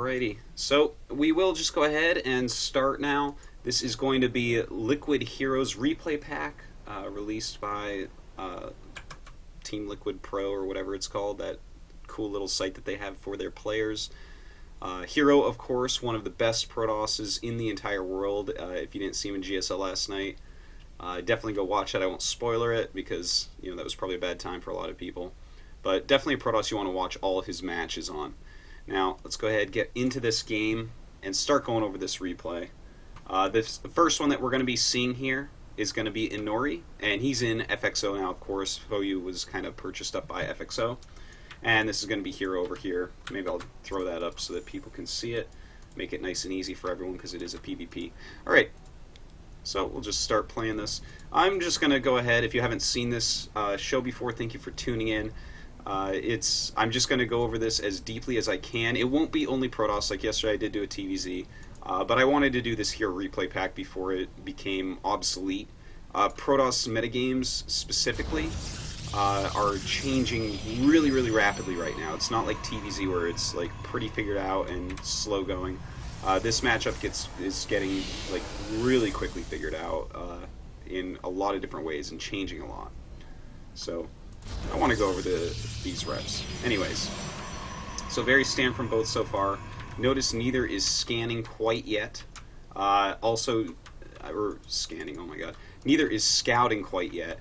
Alrighty, so we will just go ahead and start now. This is going to be Liquid Heroes Replay Pack, released by Team Liquid Pro or whatever it's called, that cool little site that they have for their players. HerO, of course, one of the best Protosses in the entire world. If you didn't see him in GSL last night, definitely go watch that. I won't spoiler it because that was probably a bad time for a lot of people. But definitely a Protoss you want to watch all of his matches on. Now, let's go ahead and get into this game and start going over this replay. The first one that we're going to be seeing here is going to be Inori, and he's in FXO now, of course. HerO was kind of purchased up by FXO. And this is going to be HerO over here. Maybe I'll throw that up so that people can see it. Make it nice and easy for everyone because it is a PvP. Alright, so we'll just start playing this. I'm just going to go ahead. If you haven't seen this show before, thank you for tuning in. I'm just going to go over this as deeply as I can. It won't be only Protoss, like yesterday I did do a TVZ, but I wanted to do this HerO replay pack before it became obsolete. Protoss metagames specifically are changing really, really rapidly right now. It's not like TVZ where it's like pretty figured out and slow going. This matchup is getting like really quickly figured out in a lot of different ways and changing a lot. So I want to go over these reps. Anyways, so very stand from both so far. Notice neither is scanning quite yet. Or scanning, oh my god. Neither is scouting quite yet.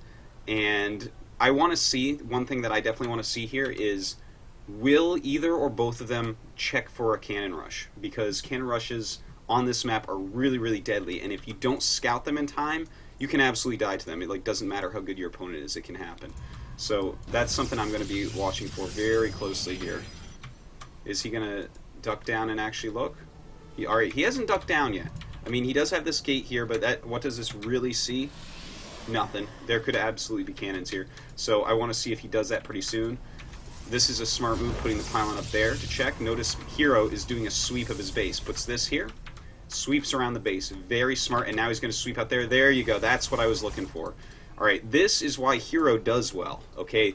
And I want to see, one thing that I definitely want to see here is, will either or both of them check for a cannon rush? Because cannon rushes on this map are really, really deadly. And if you don't scout them in time, you can absolutely die to them. It doesn't matter how good your opponent is, it can happen. So that's something I'm going to be watching for very closely here. Is he going to duck down and actually look? Alright, he hasn't ducked down yet. I mean, he does have this gate here, but what does this really see? Nothing. There could absolutely be cannons here. So I want to see if he does that pretty soon. This is a smart move, putting the pylon up there to check. Notice HerO is doing a sweep of his base. Puts this here, sweeps around the base. Very smart, and now he's going to sweep out there. There you go. That's what I was looking for. Alright, this is why HerO does well, okay?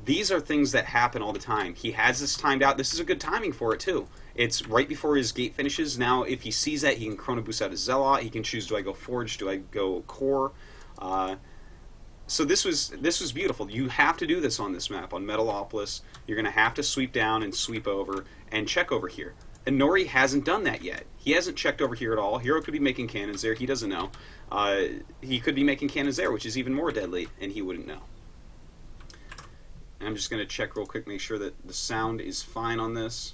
These are things that happen all the time. He has this timed out. This is a good timing for it, too. It's right before his gate finishes. Now, if he sees that, he can Chrono Boost out his Zealot. He can choose, do I go Forge? Do I go Core? So this was beautiful. You have to do this on this map. On Metalopolis, you're going to have to sweep down and sweep over and check over here. Inori hasn't done that yet. He hasn't checked over here at all. HerO could be making cannons there. He doesn't know. He could be making cannons there, which is even more deadly, and he wouldn't know. And I'm just going to check real quick, make sure that the sound is fine on this.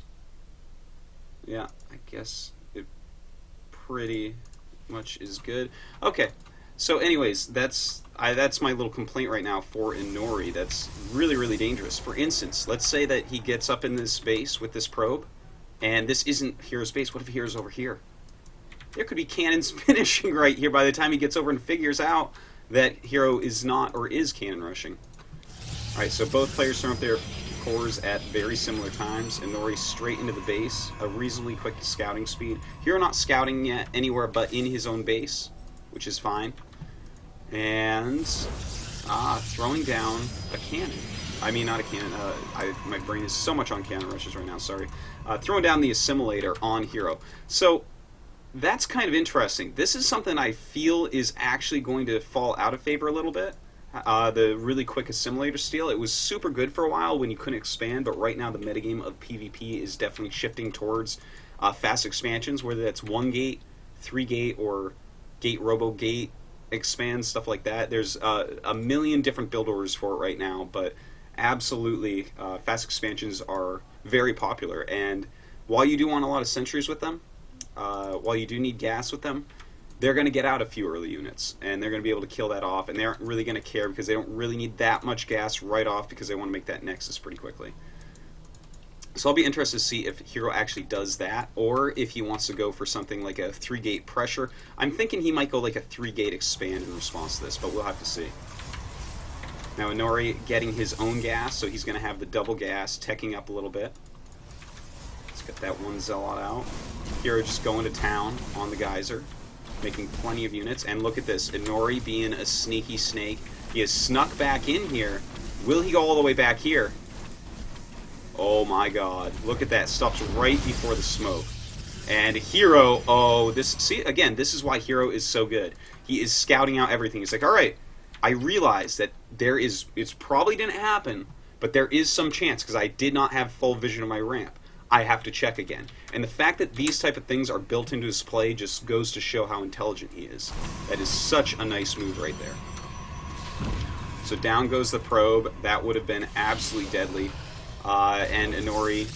Yeah, I guess it pretty much is good. Okay, so anyways, that's my little complaint right now for Inori. That's really, really dangerous. For instance, let's say that he gets up in this base with this probe, and this isn't HerO's base. What if HerO's over here? There could be cannons finishing right here by the time he gets over and figures out that HerO is not or is cannon rushing. Alright, so both players throw up their cores at very similar times. Inori straight into the base, a reasonably quick scouting speed. HerO not scouting yet anywhere but in his own base, which is fine. And throwing down a cannon. I mean, not a cannon. My brain is so much on cannon rushes right now, sorry. Throwing down the assimilator on HerO. So that's kind of interesting. This is something I feel is actually going to fall out of favor a little bit. The really quick assimilator steal. It was super good for a while when you couldn't expand, but right now the metagame of PvP is definitely shifting towards fast expansions, whether that's 1 gate, 3 gate, or gate robo gate expand, stuff like that. There's a million different build orders for it right now, but absolutely fast expansions are very popular. And while you do want a lot of sentries with them, while you do need gas with them, they're going to get out a few early units, and they're going to be able to kill that off, and they aren't really going to care because they don't really need that much gas right off because they want to make that Nexus pretty quickly. So I'll be interested to see if HerO actually does that, or if he wants to go for something like a 3-gate pressure. I'm thinking he might go like a 3-gate expand in response to this, but we'll have to see. Now Inori getting his own gas, so he's going to have the double gas, teching up a little bit. Let's get that one Zealot out. HerO just going to town on the Geyser, making plenty of units. And look at this, Inori being a sneaky snake. He has snuck back in here. Will he go all the way back here? Oh my god, look at that, stops right before the smoke. And HerO, oh, see, again, this is why HerO is so good. He is scouting out everything. He's like, all right, I realize that it's probably didn't happen, but there is some chance because I did not have full vision of my ramp. I have to check again. And the fact that these type of things are built into his play just goes to show how intelligent he is. That is such a nice move right there. So down goes the probe. That would have been absolutely deadly. And Inori,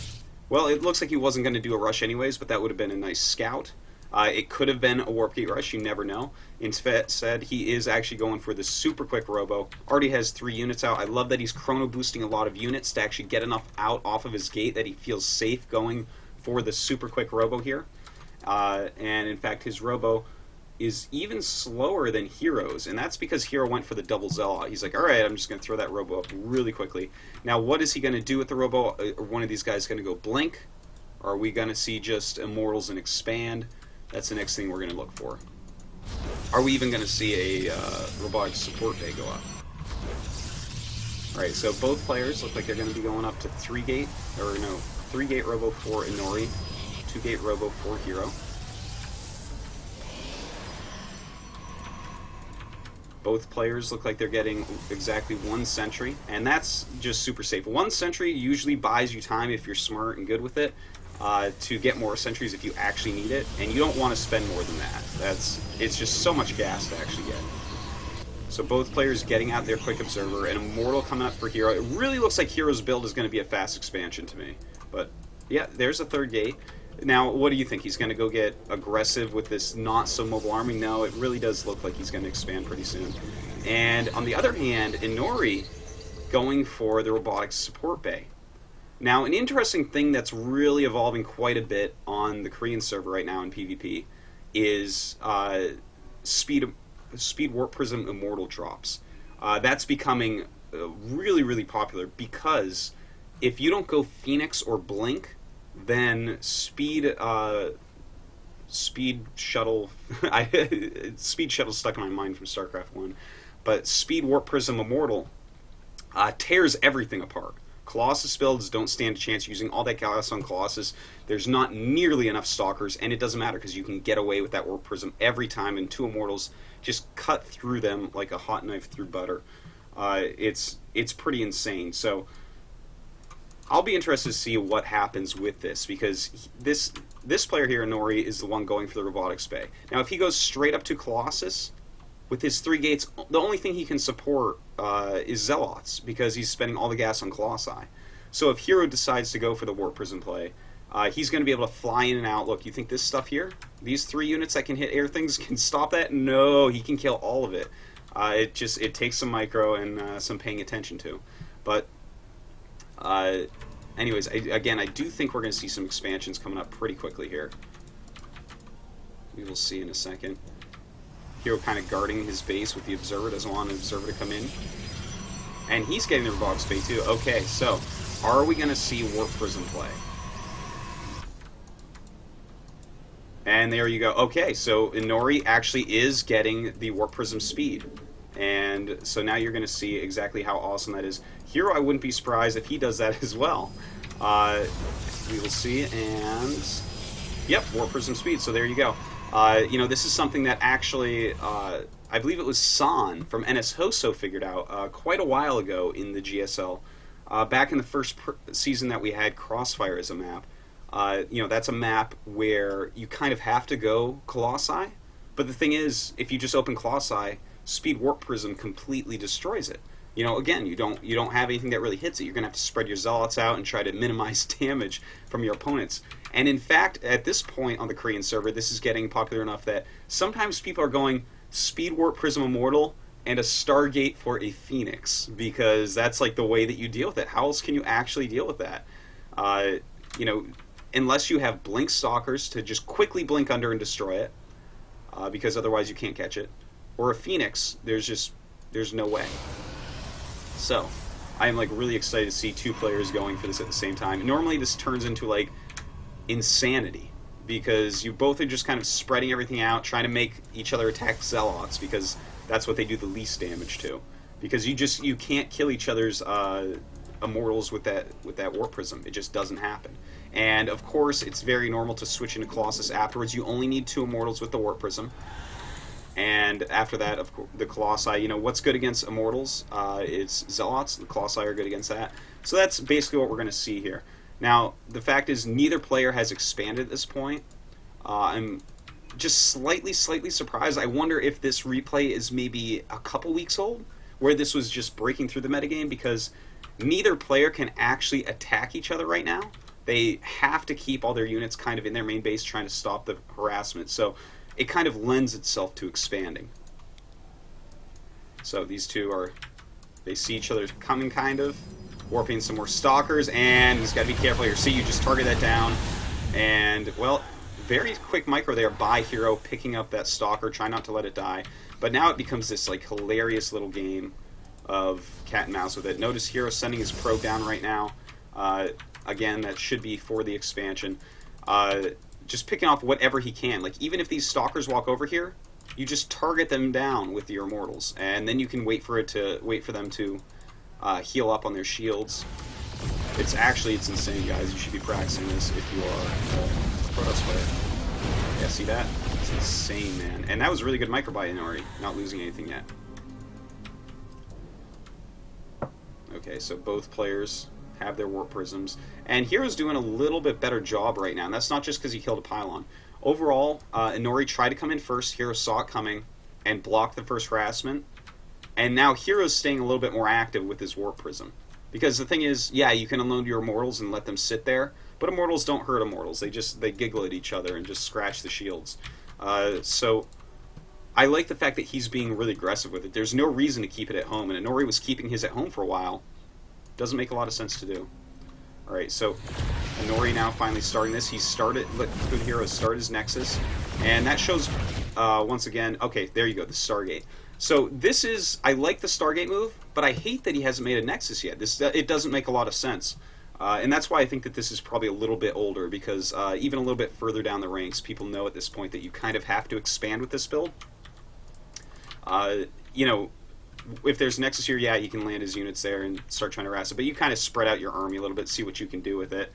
well, it looks like he wasn't going to do a rush anyways, but that would have been a nice scout. It could have been a warp gate rush, you never know. Instead, he is actually going for the super quick robo. Already has 3 units out. I love that he's chrono boosting a lot of units to actually get enough out off of his gate that he feels safe going for the super quick robo here. And in fact, his robo is even slower than HerO's, and that's because HerO went for the double Zealot. He's like, all right, I'm just going to throw that robo up really quickly. Now, what is he going to do with the robo? Are one of these guys going to go blink? Are we going to see just Immortals and expand? That's the next thing we're going to look for. Are we even going to see a robotic support bay go up? Alright, so both players look like they're going to be going up to 3-gate, or no, 3-gate robo for Inori, 2-gate robo for HerO. Both players look like they're getting exactly 1 sentry, and that's just super safe. 1 sentry usually buys you time if you're smart and good with it, to get more sentries if you actually need it, and you don't want to spend more than that. It's just so much gas to actually get. So both players getting out their quick observer, and Immortal coming up for HerO. It really looks like HerO's build is going to be a fast expansion to me. But yeah, there's a 3rd gate. Now, what do you think? He's going to go get aggressive with this not-so-mobile army? No, it really does look like he's going to expand pretty soon. And on the other hand, Inori going for the robotics support bay. Now, an interesting thing that's really evolving quite a bit on the Korean server right now in PvP is speed warp prism immortal drops. That's becoming really, really popular because if you don't go Phoenix or Blink, then speed shuttle speed shuttle stuck in my mind from StarCraft 1, but speed warp prism immortal tears everything apart. Colossus builds don't stand a chance using all that gas on Colossus. There's not nearly enough Stalkers, and it doesn't matter because you can get away with that warp prism every time, and 2 Immortals just cut through them like a hot knife through butter. It's pretty insane. So I'll be interested to see what happens with this, because this player here, Inori, is the one going for the robotics bay. Now, if he goes straight up to Colossus, with his 3 gates, the only thing he can support is Zealots, because he's spending all the gas on Colossi. So if HerO decides to go for the Warp Prism play, he's going to be able to fly in and out. Look, you think this stuff here, these 3 units that can hit air things can stop that? No, he can kill all of it. It takes some micro and some paying attention to. But anyways, again, I do think we're going to see some expansions coming up pretty quickly here. We will see in a second. HerO kind of guarding his base with the observer, doesn't want an observer to come in. And he's getting the robotics bay too. Okay, so are we going to see Warp Prism play? And there you go. Okay, so Inori actually is getting the Warp Prism speed. And so now you're going to see exactly how awesome that is. HerO, I wouldn't be surprised if he does that as well. We will see, and yep, Warp Prism speed, so there you go. You know, this is something that actually, I believe it was San from NS Hoso figured out quite a while ago in the GSL. Back in the first season that we had Crossfire as a map. You know, that's a map where you kind of have to go Colossi, but the thing is, if you just open Colossi, Speed Warp Prism completely destroys it. You know, again, you don't have anything that really hits it. You're going to have to spread your Zealots out and try to minimize damage from your opponents. And in fact, at this point on the Korean server, this is getting popular enough that sometimes people are going Speed Warp Prism Immortal and a Stargate for a Phoenix, because that's like the way that you deal with it. How else can you actually deal with that? You know, unless you have Blink Stalkers to just quickly blink under and destroy it, because otherwise you can't catch it, or a Phoenix, there's no way. So, I am like really excited to see 2 players going for this at the same time. Normally this turns into like insanity, because you both are just kind of spreading everything out, trying to make each other attack Zealots, because that's what they do the least damage to. Because you can't kill each other's Immortals with that Warp Prism. It just doesn't happen. And of course, it's very normal to switch into Colossus afterwards. You only need 2 Immortals with the Warp Prism. And after that, of course, the Colossi, you know, what's good against Immortals is Zealots. The Colossi are good against that. So that's basically what we're going to see here. Now, the fact is, neither player has expanded at this point. I'm just slightly surprised. I wonder if this replay is maybe a couple weeks old, where this was just breaking through the metagame, because neither player can actually attack each other right now. They have to keep all their units kind of in their main base trying to stop the harassment. So it kind of lends itself to expanding. So these two are, they see each other coming kind of. Warping some more Stalkers, and he's got to be careful here. See, you just target that down, and, well, very quick micro there by HerO, picking up that Stalker, trying not to let it die. But now it becomes this, like, hilarious little game of cat and mouse with it. Notice HerO sending his probe down right now. Again, that should be for the expansion. Just picking off whatever he can. Like, even if these Stalkers walk over here, you just target them down with your Immortals, and then you can wait for them to heal up on their shields. It's insane, guys. You should be practicing this if you are a Protoss player. Yeah, see that? It's insane, man. And that was really good micro by Inori, not losing anything yet. Okay, so both players have their Warp Prisms. And HerO's doing a little bit better job right now, and that's not just because he killed a pylon. Overall, Inori tried to come in first, HerO saw it coming, and blocked the first harassment. And now HerO's staying a little bit more active with his Warp Prism. Because the thing is, yeah, you can unload your Immortals and let them sit there, but Immortals don't hurt Immortals. They giggle at each other and just scratch the shields. So I like the fact that he's being really aggressive with it. There's no reason to keep it at home, and Inori was keeping his at home for a while. Doesn't make a lot of sense to do. Alright, so Inori now finally starting this. He started, look, good HerO start his Nexus, and that shows, once again, okay, there you go, the Stargate. So this is, I like the Stargate move, but I hate that he hasn't made a Nexus yet. It doesn't make a lot of sense. And that's why I think that this is probably a little bit older, because even a little bit further down the ranks, people know at this point that you kind of have to expand with this build. You know, if there's Nexus here, yeah, you can land his units there and start trying to harass it, but you kind of spread out your army a little bit, see what you can do with it,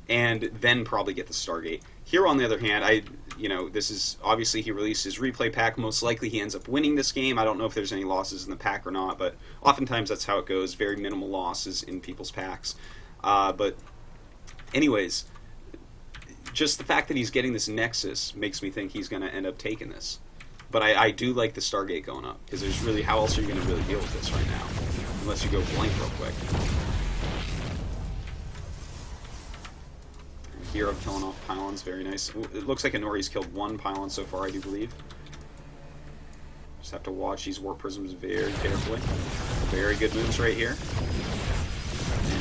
and then probably get the Stargate. Here, on the other hand, you know, this is, obviously he released his replay pack. Most likely he ends up winning this game. I don't know if there's any losses in the pack or not, but oftentimes that's how it goes. Very minimal losses in people's packs. But anyways, just the fact that he's getting this Nexus makes me think he's going to end up taking this. But I do like the Stargate going up, because there's really, how else are you going to really deal with this right now? Unless you go blank real quick. HerO killing off pylons, very nice. It looks like Inori's killed 1 pylon so far, I do believe. Just have to watch these Warp Prisms very carefully. Very good moves right here.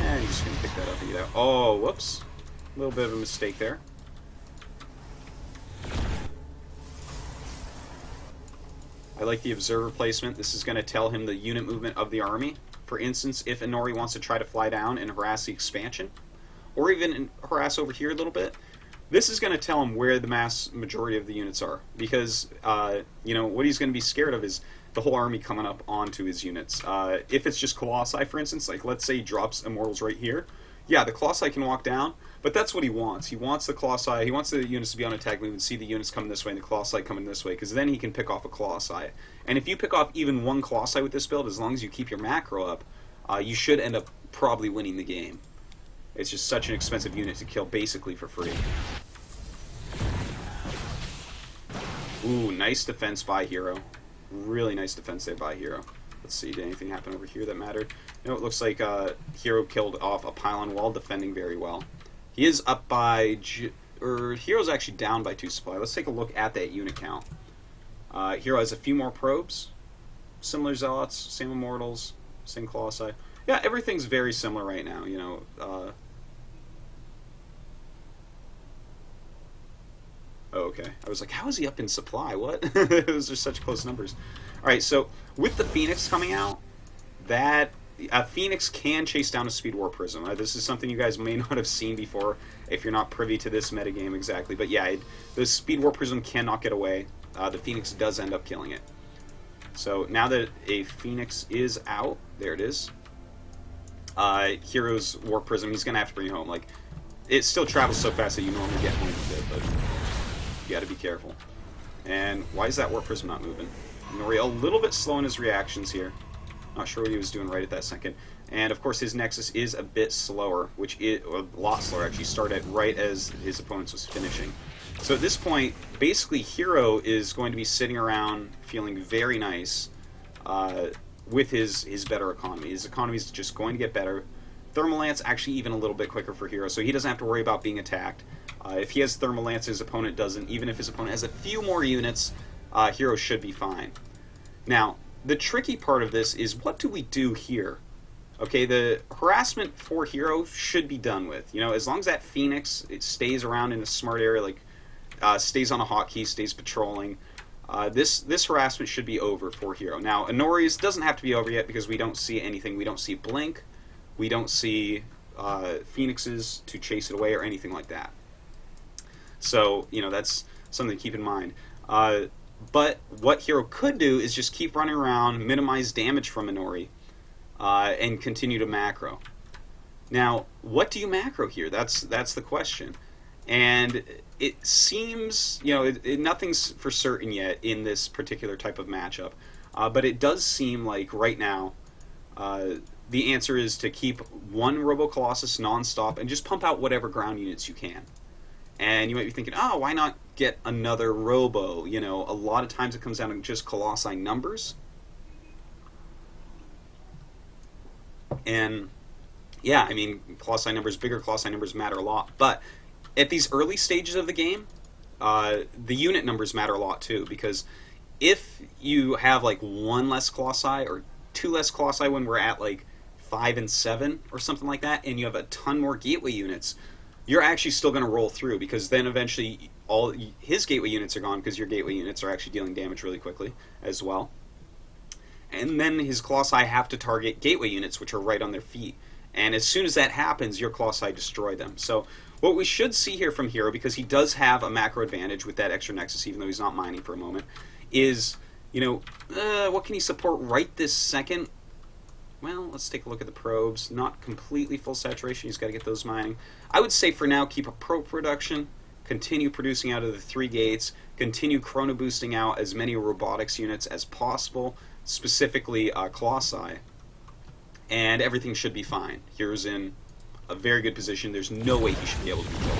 And he's just going to pick that up and get out. Oh, whoops. A little bit of a mistake there. I like the observer placement. This is going to tell him the unit movement of the army. For instance, if Inori wants to try to fly down and harass the expansion, or even harass over here a little bit, this is going to tell him where the mass majority of the units are. Because, you know, what he's going to be scared of is the whole army coming up onto his units. If it's just Colossi, for instance, like let's say he drops Immortals right here, yeah, the Colossi can walk down, but that's what he wants. He wants the Colossi, he wants the units to be on attack move and see the units coming this way and the Colossi coming this way, because then he can pick off a Colossi. And if you pick off even 1 Colossi with this build, as long as you keep your macro up, you should end up probably winning the game. It's just such an expensive unit to kill basically for free. Ooh, nice defense by HerO. Really nice defense there by HerO. Let's see, did anything happen over here that mattered? You know, it looks like HerO killed off a pylon while defending very well. He is up by, HerO's actually down by 2 supply. Let's take a look at that unit count. HerO has a few more probes, similar Zealots, same Immortals, same Colossi. Yeah, everything's very similar right now, you know. Oh, okay. I was like, how is he up in supply? What? Those are such close numbers. Alright, so with the Phoenix coming out, that Phoenix can chase down a Speed Warp Prism. This is something you guys may not have seen before if you're not privy to this metagame exactly. But yeah, the Speed Warp Prism cannot get away. The Phoenix does end up killing it. So now that a Phoenix is out, there it is. HerO's Warp Prism, he's going to have to bring it home. Like, it still travels so fast that you normally get home with it, but you got to be careful. And why is that Warp Prism not moving? Nori a little bit slow in his reactions here. Not sure what he was doing right at that second. And of course his Nexus is a bit slower, which is a lot slower actually. Started right as his opponents was finishing. So at this point, basically HerO is going to be sitting around feeling very nice with his better economy. His economy is just going to get better. Thermal Lance actually even a little bit quicker for HerO, so he doesn't have to worry about being attacked. If he has Thermal Lance, his opponent doesn't. Even if his opponent has a few more units, HerO should be fine. Now, the tricky part of this is, what do we do here? Okay, the harassment for HerO should be done with. You know, as long as that Phoenix, it stays around in a smart area, like stays on a hotkey, stays patrolling, this harassment should be over for HerO. Now, Inori's doesn't have to be over yet because we don't see anything. We don't see Blink. We don't see Phoenixes to chase it away or anything like that. So, you know, that's something to keep in mind. But what HerO could do is just keep running around, minimize damage from Inori, and continue to macro. Now, what do you macro here? That's the question. And it seems, you know, nothing's for certain yet in this particular type of matchup. But it does seem like right now the answer is to keep one Robo Colossus nonstop and just pump out whatever ground units you can. And you might be thinking, oh, why not get another Robo? You know, a lot of times it comes down to just Colossi numbers. And, yeah, I mean, Colossi numbers, bigger Colossi numbers matter a lot. But at these early stages of the game, the unit numbers matter a lot too. Because if you have, like, one less Colossi or two less Colossi when we're at, like, 5 and 7 or something like that, and you have a ton more Gateway units, you're actually still going to roll through, because then eventually all his Gateway units are gone, because your Gateway units are actually dealing damage really quickly as well. And then his Colossi have to target Gateway units, which are right on their feet. And as soon as that happens, your Colossi destroy them. So what we should see here from HerO, because he does have a macro advantage with that extra Nexus, even though he's not mining for a moment, is, you know, what can he support right this second? Well, let's take a look at the probes. Not completely full saturation. He's got to get those mining. I would say for now, keep a probe production, continue producing out of the 3 gates, continue chrono boosting out as many robotics units as possible, specifically Colossi, and everything should be fine. HerO's in a very good position. There's no way he should be able to be killed.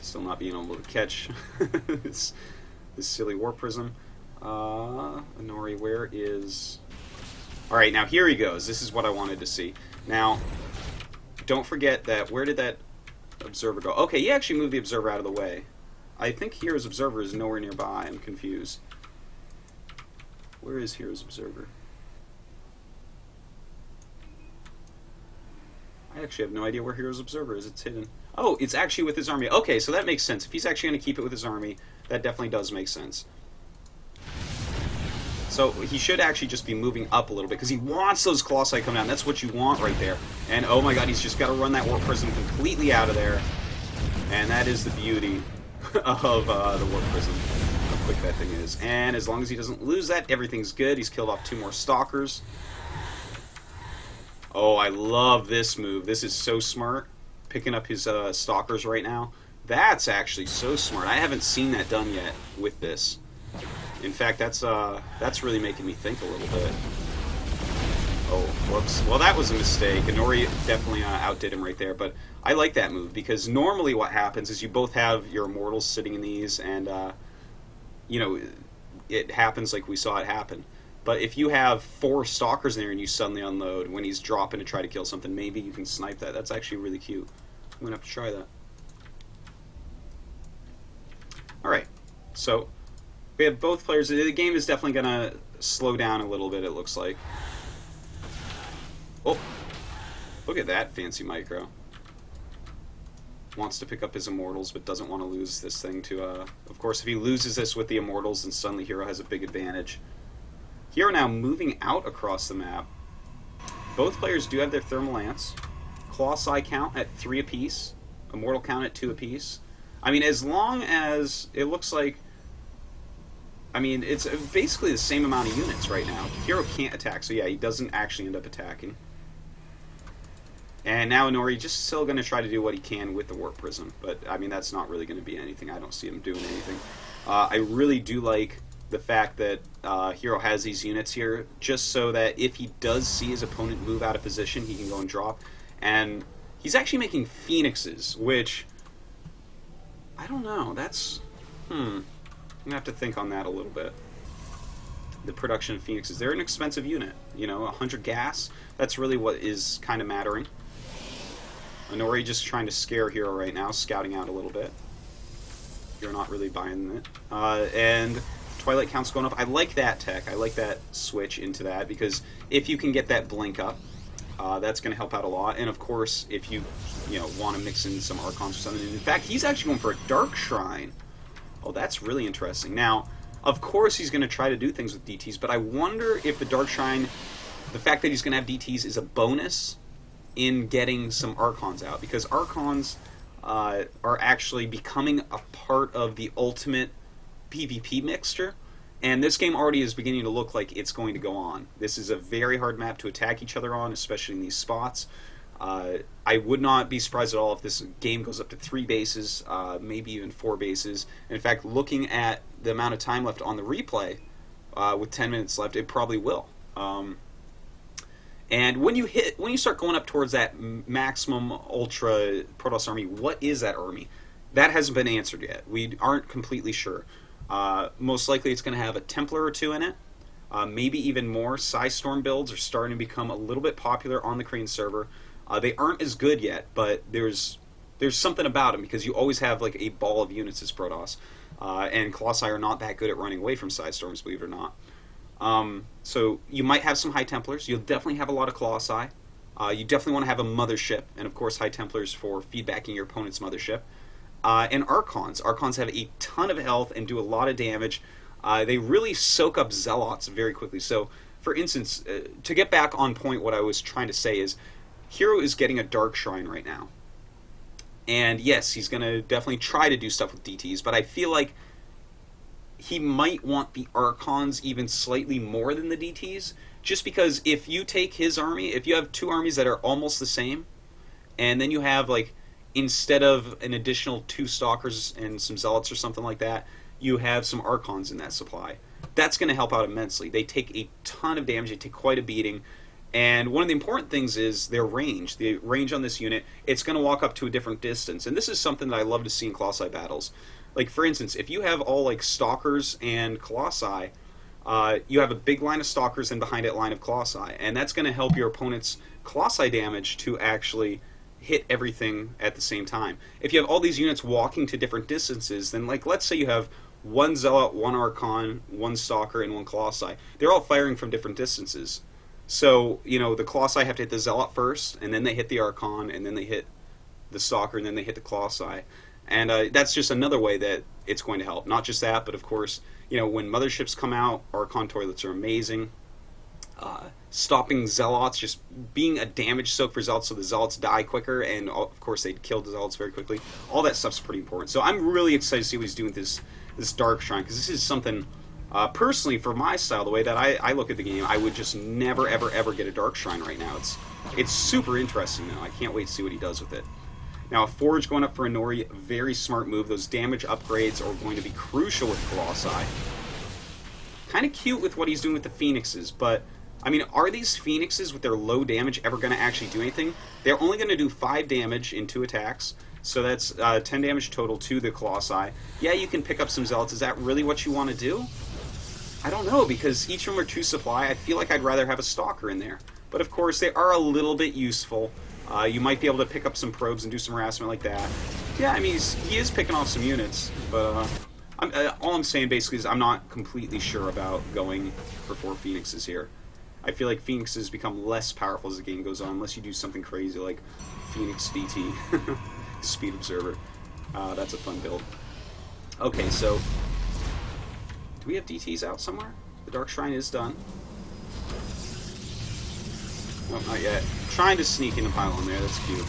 Still not being able to catch this silly Warp Prism. Inori, where is... Alright, now here he goes. This is what I wanted to see. Now, don't forget that... Where did that observer go? Okay, he actually moved the observer out of the way. I think HerO's observer is nowhere nearby. I'm confused. Where is HerO's observer? I actually have no idea where HerO's observer is. It's hidden. Oh, it's actually with his army. Okay, so that makes sense. If he's actually going to keep it with his army, that definitely does make sense. So he should actually just be moving up a little bit, because he wants those Colossi come down. That's what you want right there. And oh my god, he's just got to run that Warp Prism completely out of there. And that is the beauty of the Warp Prism, how quick that thing is. And as long as he doesn't lose that, everything's good. He's killed off 2 more Stalkers. Oh, I love this move. This is so smart, picking up his Stalkers right now. That's actually so smart. I haven't seen that done yet with this. In fact, that's really making me think a little bit. Oh, whoops. Well, that was a mistake. Inori definitely outdid him right there, but I like that move, because normally what happens is you both have your Immortals sitting in these, and, you know, it happens like we saw it happen. But if you have 4 Stalkers in there and you suddenly unload when he's dropping to try to kill something, maybe you can snipe that. That's actually really cute. I'm going to have to try that. Alright, so... we have both players. The game is definitely going to slow down a little bit, it looks like. Oh, look at that fancy micro. Wants to pick up his Immortals, but doesn't want to lose this thing to... of course, if he loses this with the Immortals, then suddenly HerO has a big advantage. HerO now moving out across the map. Both players do have their Thermal Lance. Colossi count at 3 apiece. Immortal count at 2 apiece. I mean, as long as it looks like... I mean, it's basically the same amount of units right now. HerO can't attack, so yeah, he doesn't actually end up attacking. And now Inori just still going to try to do what he can with the Warp Prism, but I mean, that's not really going to be anything. I don't see him doing anything. I really do like the fact that HerO has these units here, just so that if he does see his opponent move out of position, he can go and drop. And he's actually making Phoenixes, which, I don't know, that's, I'm going to have to think on that a little bit. The production of Phoenixes, they're an expensive unit, you know, 100 gas, that's really what is kind of mattering. Inori just trying to scare HerO right now, scouting out a little bit. You're not really buying it. And Twilight count's going up. I like that tech. I like that switch into that, because if you can get that blink up, that's going to help out a lot. And of course, if you want to mix in some Archons or something. And in fact, he's actually going for a Dark Shrine. Oh, that's really interesting. Now, of course, he's going to try to do things with DTs, but I wonder if the Dark Shrine, the fact that he's going to have DTs is a bonus in getting some Archons out, because Archons are actually becoming a part of the ultimate PvP mixture, and this game already is beginning to look like it's going to go on. This is a very hard map to attack each other on, especially in these spots. I would not be surprised at all if this game goes up to 3 bases, maybe even 4 bases. In fact, looking at the amount of time left on the replay, with 10 minutes left, it probably will. And when you start going up towards that maximum ultra Protoss army, what is that army? That hasn't been answered yet. We aren't completely sure. Most likely it's going to have a Templar or 2 in it. Maybe even more. Psystorm builds are starting to become a little bit popular on the Korean server. They aren't as good yet, but there's something about them, because you always have like a ball of units as Protoss. And Colossi are not that good at running away from Psystorms, believe it or not. So you might have some High Templars. You'll definitely have a lot of Colossi. You definitely want to have a Mothership, and of course High Templars for feedbacking your opponent's Mothership. And Archons. Archons have a ton of health and do a lot of damage. They really soak up Zealots very quickly. So, for instance, to get back on point, what I was trying to say is, HerO is getting a Dark Shrine right now. And yes, he's going to definitely try to do stuff with DTs, but I feel like he might want the Archons even slightly more than the DTs, just because if you take his army, if you have 2 armies that are almost the same, and then you have, like, instead of an additional 2 Stalkers and some Zealots or something like that, you have some Archons in that supply. That's going to help out immensely. They take a ton of damage, they take quite a beating, and one of the important things is their range. The range on this unit, it's going to walk up to a different distance, and this is something that I love to see in Colossi battles. Like, for instance, if you have all, like, Stalkers and Colossi, you have a big line of Stalkers and behind it line of Colossi, and that's going to help your opponent's Colossi damage to actually hit everything at the same time. If you have all these units walking to different distances, then, like, let's say you have 1 Zealot, 1 Archon, 1 Stalker, and 1 Colossi. They're all firing from different distances. So, the Colossi have to hit the Zealot first, and then they hit the Archon, and then they hit the Stalker, and then they hit the Colossi. And that's just another way that it's going to help. Not just that, but of course, when Motherships come out, Archon toilets are amazing. Stopping Zealots, just being a damage soak for Zealots so the Zealots die quicker, and of course they kill the Zealots very quickly. All that stuff's pretty important. So I'm really excited to see what he's doing with this Dark Shrine, because this is something, personally, for my style, the way that I look at the game, I would just never, ever, ever get a Dark Shrine right now. It's super interesting, though. I can't wait to see what he does with it. Now, a Forge going up for Inori, very smart move. Those damage upgrades are going to be crucial with Colossi. Kind of cute with what he's doing with the Phoenixes, but, I mean, are these Phoenixes with their low damage ever going to actually do anything? They're only going to do 5 damage in 2 attacks, so that's 10 damage total to the Colossi. Yeah, you can pick up some Zealots. Is that really what you want to do? I don't know, because each of them are 2 supply. I feel like I'd rather have a Stalker in there. But, of course, they are a little bit useful. You might be able to pick up some probes and do some harassment like that. Yeah, I mean, he is picking off some units, but all I'm saying basically is I'm not completely sure about going for 4 Phoenixes here. I feel like Phoenixes become less powerful as the game goes on, unless you do something crazy like Phoenix DT, Speed Observer. That's a fun build. Okay, so do we have DTs out somewhere? The Dark Shrine is done. Oh, not yet. Trying to sneak in a pylon there, that's cute.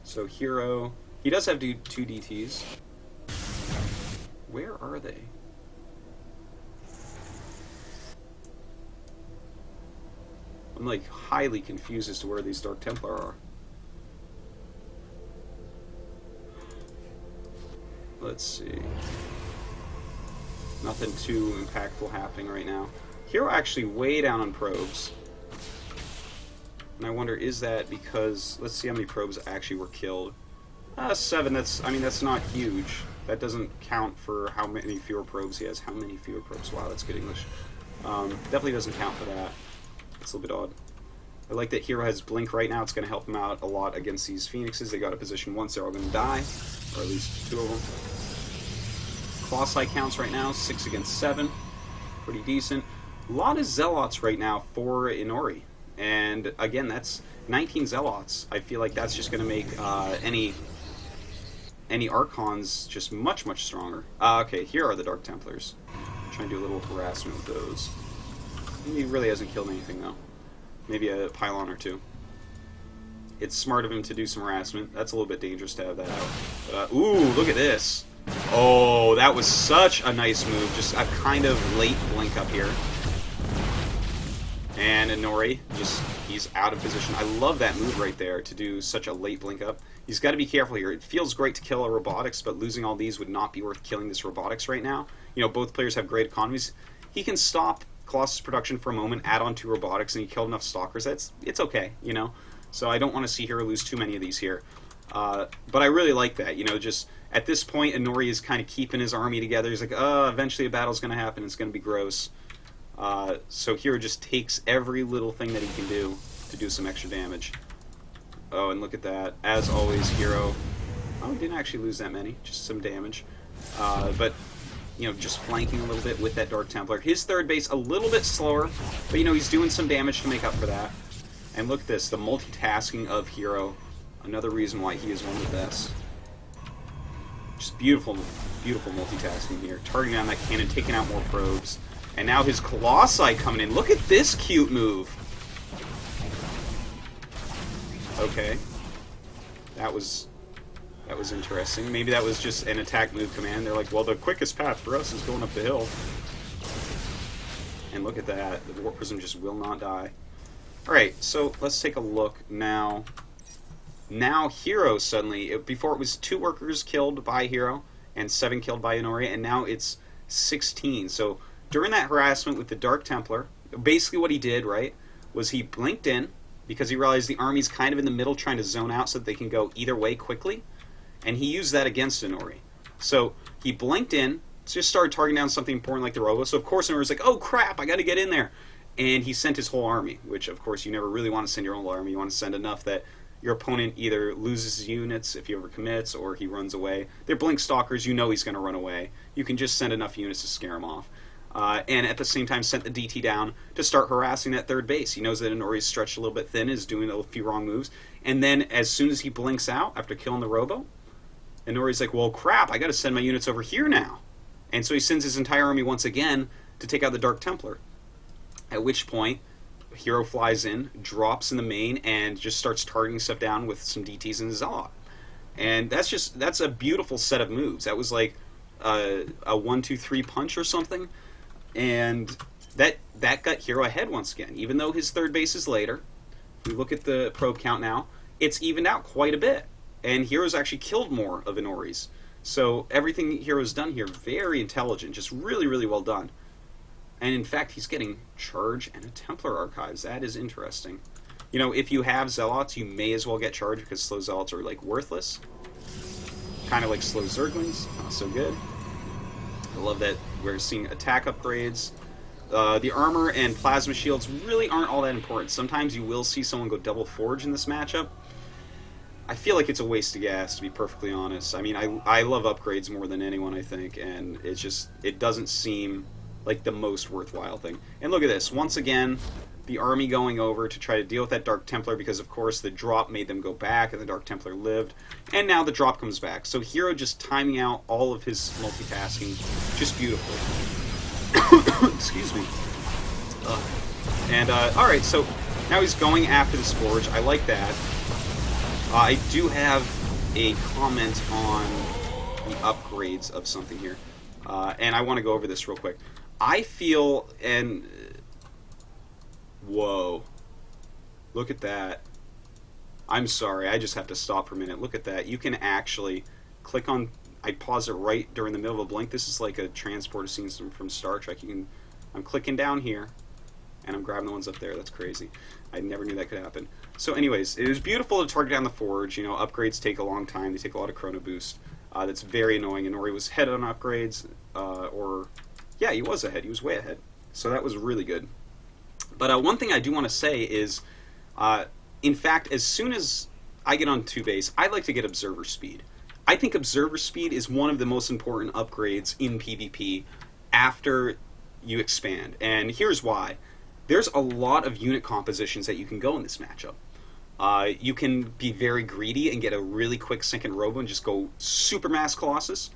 So HerO, he does have 2 DTs. Where are they? I'm like highly confused as to where these Dark Templar are. Let's see. Nothing too impactful happening right now. HerO actually way down on probes. And I wonder, is that because, let's see how many probes actually were killed. 7, that's not huge. That doesn't count for how many fewer probes he has. How many fewer probes? Wow, that's good English. Definitely doesn't count for that. It's a little bit odd. I like that HerO has Blink right now. It's going to help him out a lot against these Phoenixes. They got a position once, they're all going to die. Or at least 2 of them. Colossi counts right now, 6 against 7. Pretty decent. A lot of Zealots right now for Inori. And again, that's 19 Zealots. I feel like that's just going to make any Archons just much, much stronger. Okay, here are the Dark Templars. Trying to do a little harassment with those. He really hasn't killed anything, though. Maybe a pylon or 2. It's smart of him to do some harassment. That's a little bit dangerous to have that out. But, ooh, look at this. Oh, that was such a nice move. Just a kind of late blink up here. And Inori, he's out of position. I love that move right there to do such a late blink up. He's got to be careful here. It feels great to kill a robotics, but losing all these would not be worth killing this robotics right now. You know, both players have great economies. He can stop Colossus production for a moment, add on 2 robotics, and he killed enough stalkers. It's okay, you know. So I don't want to see HerO lose too many of these here. But I really like that, you know, just at this point, Inori is kind of keeping his army together. He's like, eventually a battle's going to happen. It's going to be gross. So HerO just takes every little thing that he can do to do some extra damage. Oh, and look at that. As always, HerO... Oh, he didn't actually lose that many. Just some damage. But, you know, just flanking a little bit with that Dark Templar. His third base a little bit slower, but, you know, he's doing some damage to make up for that. And look at this, the multitasking of HerO. Another reason why he is one of the best. Just beautiful, beautiful multitasking here. Targeting on that cannon, taking out more probes. And now his Colossi coming in. Look at this cute move. Okay. That was interesting. Maybe that was just an attack move command. They're like, well, the quickest path for us is going up the hill. And look at that. The Warp Prism just will not die. Alright, so let's take a look now. Now HerO suddenly, before it was 2 workers killed by HerO and 7 killed by Inori, and now it's 16. So during that harassment with the Dark Templar, basically what he did, right, was he blinked in because he realized the army's kind of in the middle trying to zone out so that they can go either way quickly, and he used that against Inori. So he blinked in, just started targeting down something important like the Robo, so of course Inori's like, oh crap, I gotta get in there. And he sent his whole army, which of course you never really want to send your whole army. You want to send enough that your opponent either loses units if he overcommits or he runs away. They're blink stalkers, you know he's going to run away. You can just send enough units to scare him off. And at the same time sent the DT down to start harassing that third base. He knows that Inori's stretched a little bit thin, is doing a few wrong moves. And then as soon as he blinks out after killing the Robo, Inori's like, well crap, I got to send my units over here now. And so he sends his entire army once again to take out the Dark Templar. At which point, HerO flies in, drops in the main, and just starts targeting stuff down with some DTs and Zealot. And that's a beautiful set of moves. That was like a 1-2-3 punch or something. And that got HerO ahead once again. Even though his third base is later, we look at the probe count now, it's evened out quite a bit. And HerO's actually killed more of Inori's. So everything HerO's done here, very intelligent, just really, really well done. And in fact, he's getting Charge and a Templar Archives. That is interesting. You know, if you have Zealots, you may as well get Charge because slow Zealots are, like, worthless. Kind of like slow Zerglings. Not so good. I love that we're seeing attack upgrades. The armor and plasma shields really aren't all that important. Sometimes you will see someone go double Forge in this matchup. I feel like it's a waste of gas, to be perfectly honest. I mean, I love upgrades more than anyone, I think, and it doesn't seem like the most worthwhile thing. And look at this. Once again, the army going over to try to deal with that Dark Templar because, of course, the drop made them go back and the Dark Templar lived. And now the drop comes back. So HerO just timing out all of his multitasking just beautifully. Excuse me. Alright, so now he's going after this Forge. I like that. I do have a comment on the upgrades of something here. And I want to go over this real quick. I feel, and whoa, look at that. I'm sorry, I just have to stop for a minute. Look at that. You can actually click on, I pause it right during the middle of a blink. This is like a transporter scene from Star Trek. I'm clicking down here, and I'm grabbing the ones up there. That's crazy. I never knew that could happen. So anyways, it was beautiful to target down the forge. You know, upgrades take a long time. They take a lot of chrono boost. That's very annoying. And Nori was ahead on upgrades, yeah, he was ahead. He was way ahead. So that was really good. But one thing I do want to say is, in fact, as soon as I get on 2 base, I like to get observer speed. I think observer speed is one of the most important upgrades in PvP after you expand. And here's why. There's a lot of unit compositions that you can go in this matchup. You can be very greedy and get a really quick second robo and just go super mass Colossus.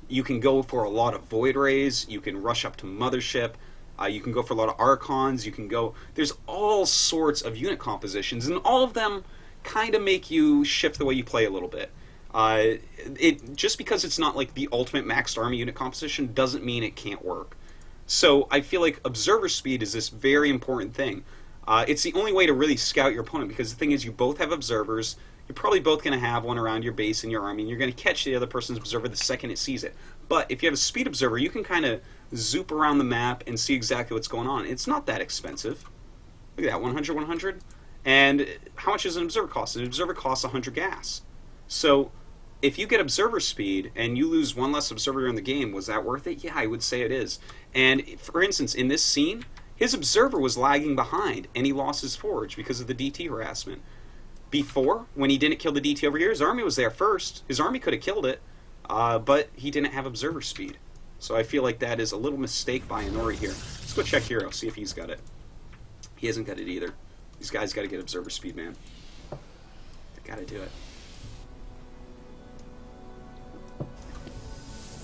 You can go for a lot of Void Rays. You can rush up to Mothership. You can go for a lot of Archons. You can go... There's all sorts of unit compositions, and all of them kind of make you shift the way you play a little bit. Just because it's not like the ultimate maxed army unit composition doesn't mean it can't work. So I feel like observer speed is this very important thing. It's the only way to really scout your opponent, because the thing is, you both have observers. You're probably both going to have one around your base in your army, and you're going to catch the other person's observer the second it sees it. But if you have a speed observer, you can kind of zoop around the map and see exactly what's going on. It's not that expensive. Look at that, 100, 100. And how much does an observer cost? An observer costs 100 gas. So if you get observer speed and you lose one less observer in the game, was that worth it? Yeah, I would say it is. And for instance, in this scene, his observer was lagging behind, and he lost his forge because of the DT harassment. Before, when he didn't kill the DT over here, his army was there first. His army could have killed it, but he didn't have observer speed. So I feel like that is a little mistake by Inori here. Let's go check HerO, see if he's got it. He hasn't got it either. These guys got to get observer speed, man. They got to do it.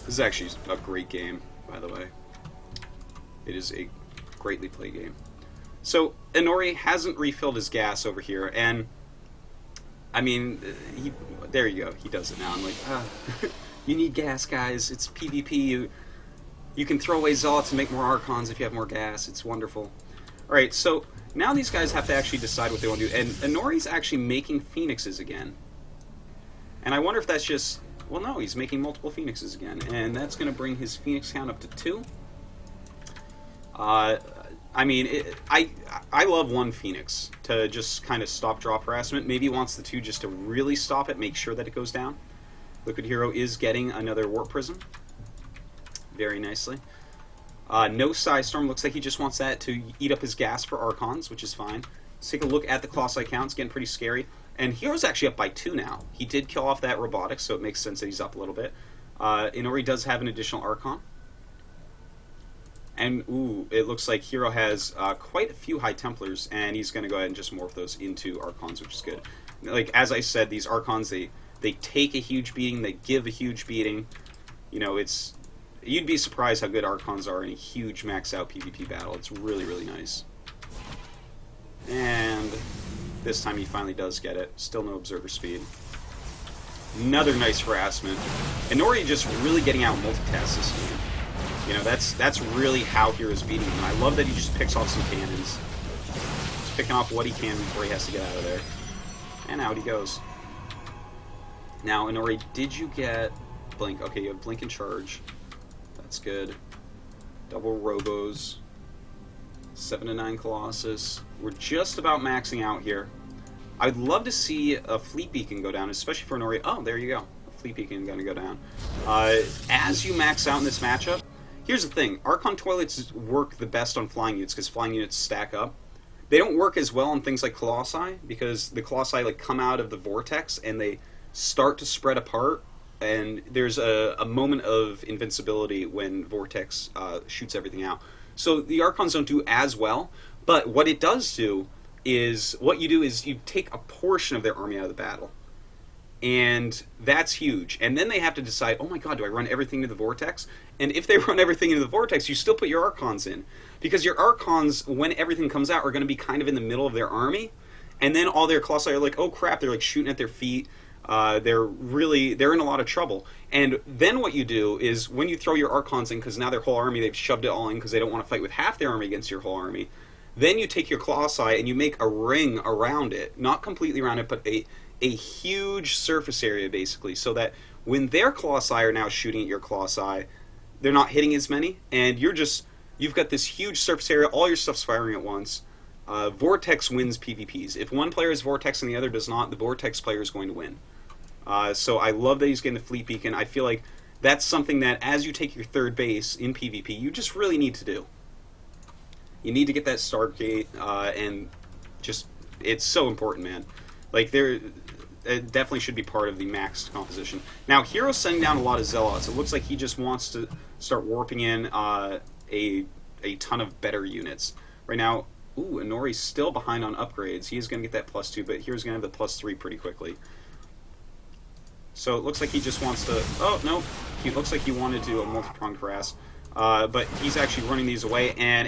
This is actually a great game, by the way. It is a greatly played game. So Inori hasn't refilled his gas over here, and I mean, there you go. He does it now. I'm like, you need gas, guys. It's PvP. You can throw away Zealots and make more Archons if you have more gas. It's wonderful. All right, so now these guys have to actually decide what they want to do, and Inori's actually making Phoenixes again. And I wonder if that's just... Well, no, he's making multiple Phoenixes again, and that's going to bring his Phoenix count up to 2. I mean, I love 1 Phoenix to just kind of stop drop harassment. Maybe he wants the 2 just to really stop it, make sure that it goes down. Liquid HerO is getting another Warp Prism. Very nicely. No Psystorm. Looks like he just wants that to eat up his gas for Archons, which is fine. Let's take a look at the Colossi count. It's getting pretty scary. And HerO's actually up by 2 now. He did kill off that Robotics, so it makes sense that he's up a little bit. Inori does have an additional Archon. And, ooh, it looks like HerO has quite a few High Templars, and he's going to go ahead and just morph those into Archons, which is good. Like, as I said, these Archons, they take a huge beating, they give a huge beating. You know, it's... You'd be surprised how good Archons are in a huge max-out PvP battle. It's really, really nice. And this time he finally does get it. Still no observer speed. Another nice harassment. Inori just really getting out multitask this game. You know, that's really how HerO's beating him. And I love that he just picks off some cannons. Just picking off what he can before he has to get out of there. And out he goes. Now, Inori, did you get Blink? Okay, you have Blink and Charge. That's good. Double Robos. 7 to 9 Colossus. We're just about maxing out here. I'd love to see a Fleet Beacon go down, especially for Inori. Oh, there you go. A Fleet Beacon going to go down. As you max out in this matchup, here's the thing. Archon Toilets work the best on flying units because flying units stack up. They don't work as well on things like Colossi because the Colossi like come out of the vortex and they start to spread apart. And there's a moment of invincibility when Vortex shoots everything out. So the Archons don't do as well, but what it does do is, what you do is you take a portion of their army out of the battle. And that's huge. And then they have to decide, oh my god, do I run everything into the Vortex? And if they run everything into the Vortex, you still put your Archons in. Because your Archons, when everything comes out, are going to be kind of in the middle of their army. And then all their Colossi are like, oh crap, they're like shooting at their feet. they're in a lot of trouble. And then what you do is when you throw your Archons in, because now their whole army, they've shoved it all in because they don't want to fight with half their army against your whole army. Then you take your Colossi and you make a ring around it, not completely around it, but a huge surface area basically, so that when their Colossi are now shooting at your Colossi, they're not hitting as many, and you've got this huge surface area, all your stuff's firing at once. Vortex wins PvPs. If one player is Vortex and the other does not, the Vortex player is going to win. So I love that he's getting the Fleet Beacon. I feel like that's something that as you take your third base in PvP, you just really need to do. You need to get that Stargate, and just, it's so important, man. Like, it definitely should be part of the maxed composition. Now, HerO's sending down a lot of Zealots. It looks like he just wants to start warping in a ton of better units. Right now, ooh, Inori's still behind on upgrades. He is going to get that +2, but HerO's going to have the +3 pretty quickly. So it looks like he just wants to... Oh, no. He looks like he wanted to do a multi-pronged harass. But he's actually running these away, and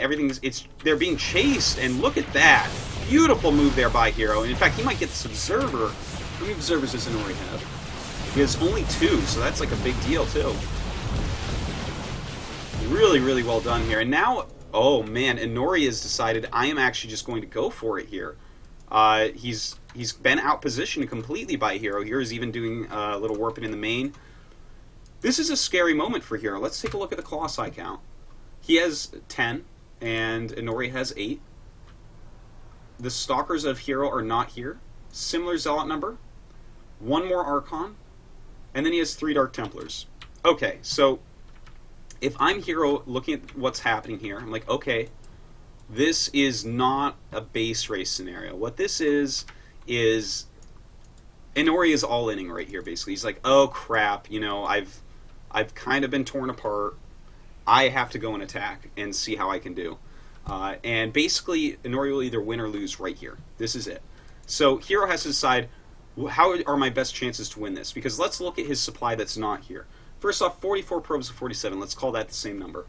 they're being chased, and look at that. Beautiful move there by HerO. And in fact, he might get this Observer. How many Observers does Inori have? He has only 2, so that's like a big deal, too. Really, really well done here. And now, oh man, Inori has decided I am actually just going to go for it here. He's been outpositioned completely by HerO. HerO's even doing a little warping in the main. This is a scary moment for HerO. Let's take a look at the Colossi count. He has 10, and Inori has 8. The Stalkers of HerO are not here. Similar Zealot number. 1 more Archon. And then he has 3 Dark Templars. Okay, so if I'm HerO looking at what's happening here, I'm like, okay, this is not a base race scenario. What this is Inori is all-inning right here, basically. He's like, oh crap, you know, I've kind of been torn apart. I have to go and attack and see how I can do. And basically, Inori will either win or lose right here. This is it. So HerO has to decide, how are my best chances to win this? Because let's look at his supply that's not here. First off, 44 probes of 47. Let's call that the same number.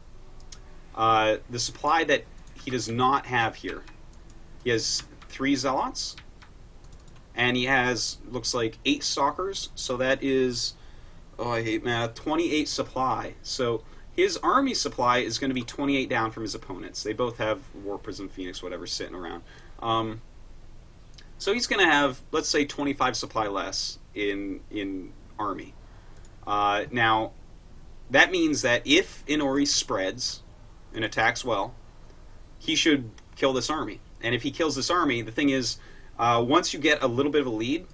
The supply that he does not have here. He has 3 Zealots. And he has, looks like, 8 Stalkers. So that is, oh, I hate math, 28 supply. So his army supply is going to be 28 down from his opponents. They both have War Prism, Phoenix, whatever, sitting around. So he's going to have, let's say, 25 supply less in army. Now, that means that if Inori spreads and attacks well, he should kill this army. And if he kills this army, the thing is, once you get a little bit of a lead,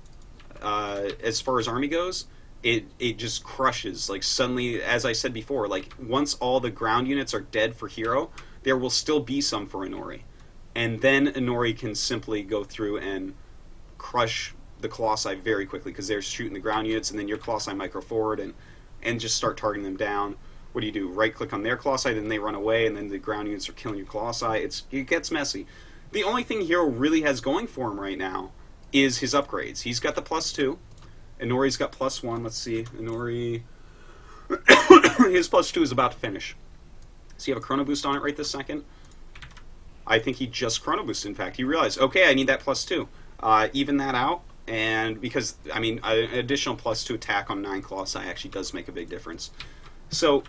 as far as army goes, it just crushes. Like, suddenly, as I said before, like, once all the ground units are dead for HerO, there will still be some for Inori. And then Inori can simply go through and crush the Colossi very quickly, because they're shooting the ground units, and then your Colossi micro forward and just start targeting them down. What do? Right click on their Colossi, then they run away, and then the ground units are killing your Colossi. It gets messy. The only thing HerO really has going for him right now is his upgrades. He's got the +2. Inori's got +1. Let's see. Inori... his +2 is about to finish. Does he have a Chrono Boost on it right this second? I think he just Chrono Boosted, in fact. He realized, okay, I need that +2. Even that out, and because, I mean, an additional +2 attack on 9 Colossi actually does make a big difference. So,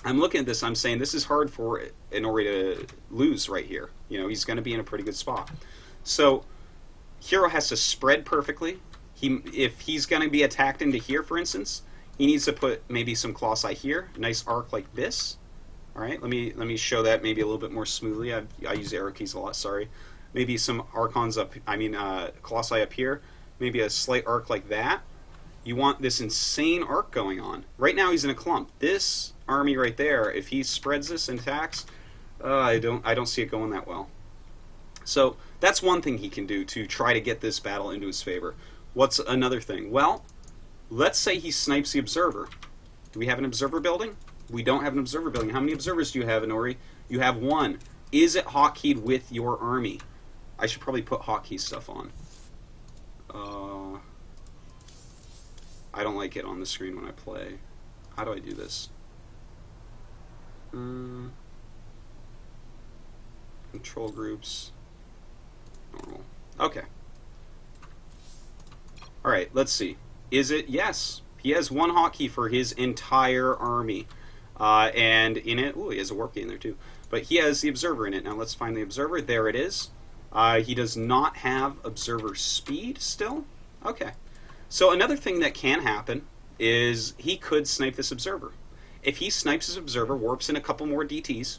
I'm looking at this, I'm saying this is hard for Inori to lose right here. You know, he's going to be in a pretty good spot. So, HerO has to spread perfectly. If he's going to be attacked into here, for instance, he needs to put maybe some Colossi here, a nice arc like this. All right, let me show that maybe a little bit more smoothly. I use arrow keys a lot, sorry. Maybe some Archons up, Colossi up here. Maybe a slight arc like that. You want this insane arc going on. Right now he's in a clump. This army right there, if he spreads this and attacks, I don't see it going that well. So that's one thing he can do to try to get this battle into his favor. What's another thing? Well, let's say he snipes the Observer. Do we have an Observer building? We don't have an Observer building. How many Observers do you have, Inori? You have 1. Is it hotkeyed with your army? I should probably put hotkey stuff on. I don't like it on the screen when I play. How do I do this? Control groups. Normal. Okay. Alright, let's see. Is it? Yes. He has one hotkey for his entire army. And in it, ooh, he has a warp gate in there too. But he has the observer in it. Now let's find the observer. There it is. He does not have observer speed still. Okay. So another thing that can happen is he could snipe this observer. If he snipes his observer, warps in a couple more DTs,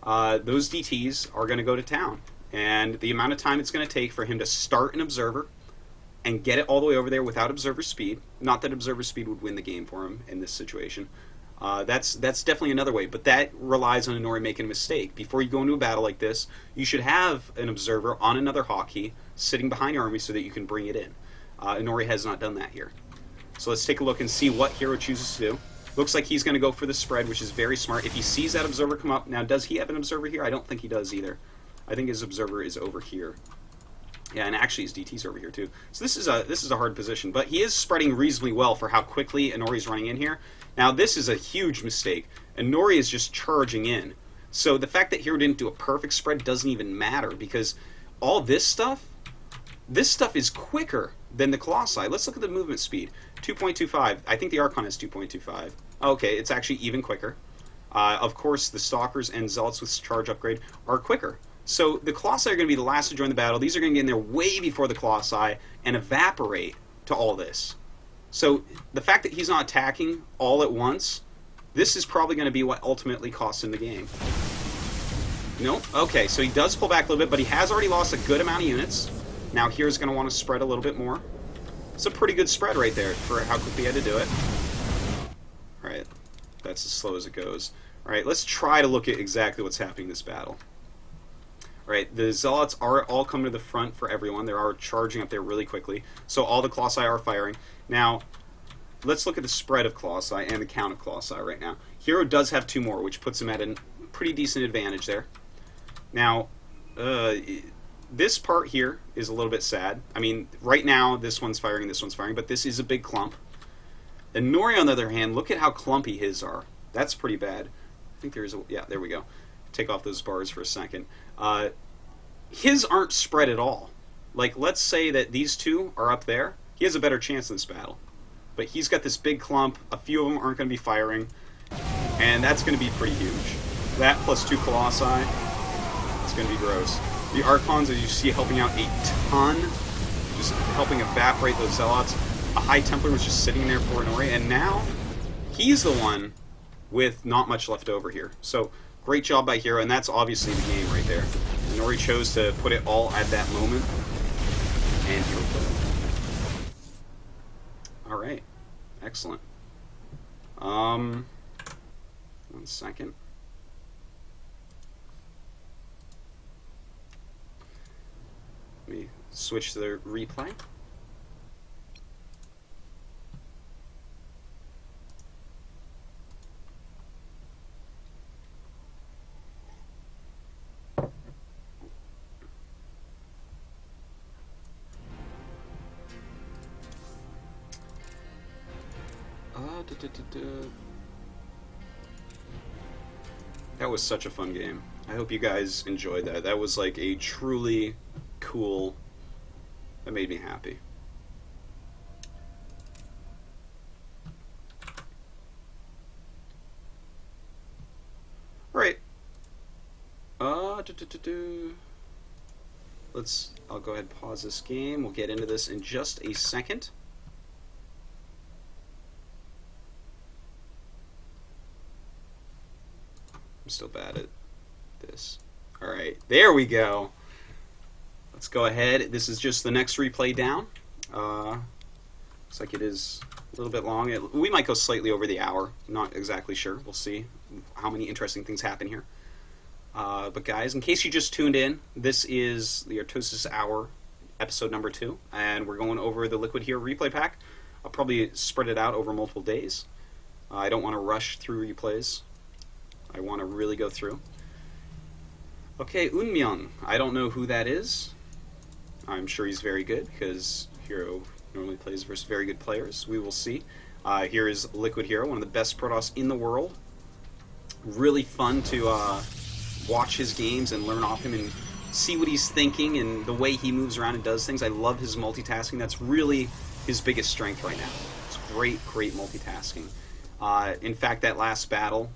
those DTs are going to go to town. And the amount of time it's going to take for him to start an observer and get it all the way over there without observer speed, not that observer speed would win the game for him in this situation, that's definitely another way, but that relies on Inori making a mistake. Before you go into a battle like this, you should have an observer on another hotkey sitting behind your army so that you can bring it in. Inori has not done that here. So let's take a look and see what HerO chooses to do. Looks like he's going to go for the spread, which is very smart. If he sees that observer come up, now does he have an observer here? I don't think he does either. I think his observer is over here. Yeah, and actually his DT's over here too. So this is a hard position, but he is spreading reasonably well for how quickly Inori's running in here. Now this is a huge mistake. Inori is just charging in. So the fact that HerO didn't do a perfect spread doesn't even matter, because all this stuff is quicker than the Colossi. Let's look at the movement speed. 2.25. I think the Archon is 2.25. Okay, it's actually even quicker. Of course, the Stalkers and Zealots with charge upgrade are quicker. So the Colossi are going to be the last to join the battle. These are going to get in there way before the Colossi and evaporate to all this. So the fact that he's not attacking all at once, this is probably going to be what ultimately costs him the game. Nope. Okay, so he does pull back a little bit, but he has already lost a good amount of units. Now HerO's going to want to spread a little bit more. It's a pretty good spread right there for how quickly he had to do it. Alright, that's as slow as it goes. Alright, let's try to look at exactly what's happening in this battle. Alright, the Zealots are all coming to the front for everyone. They are charging up there really quickly. So all the Colossi are firing. Now, let's look at the spread of Colossi and the count of Colossi right now. HerO does have 2 more, which puts him at a pretty decent advantage there. Now, this part here is a little bit sad. I mean, right now, this one's firing and this one's firing, but this is a big clump. Inori, on the other hand, look at how clumpy his are. That's pretty bad. I think there's a... Yeah, there we go. Take off those bars for a second. His aren't spread at all. Like, let's say that these two are up there. He has a better chance in this battle. But he's got this big clump. A few of them aren't going to be firing. And that's going to be pretty huge. That plus 2 Colossi, it's going to be gross. The Archons, as you see, helping out a ton. Just helping evaporate those Zealots. A High Templar was just sitting there for Inori. And now, he's the one with not much left over here. So, great job by HerO, and that's obviously the game right there. Inori chose to put it all at that moment. And HerO put it. Alright. Excellent. 1 second. Let me switch to the replay. That was such a fun game. I hope you guys enjoyed that. That was like a truly cool... That made me happy. Alright. I'll go ahead and pause this game. We'll get into this in just a second. I'm still bad at this. Alright, there we go. Let's go ahead. This is just the next replay down. Looks like it is a little bit long. We might go slightly over the hour. Not exactly sure. We'll see how many interesting things happen here. But guys, in case you just tuned in, this is the Artosis Hour, episode number 2. And we're going over the Liquid HerO replay pack. I'll probably spread it out over multiple days. I don't want to rush through replays. I want to really go through. Okay, Unmyeon. I don't know who that is. I'm sure he's very good, because HerO normally plays versus very good players. We will see. Here is Liquid HerO, one of the best Protoss in the world. Really fun to watch his games and learn off him and see what he's thinking and the way he moves around and does things. I love his multitasking. That's really his biggest strength right now. It's great, great multitasking. In fact, that last battle,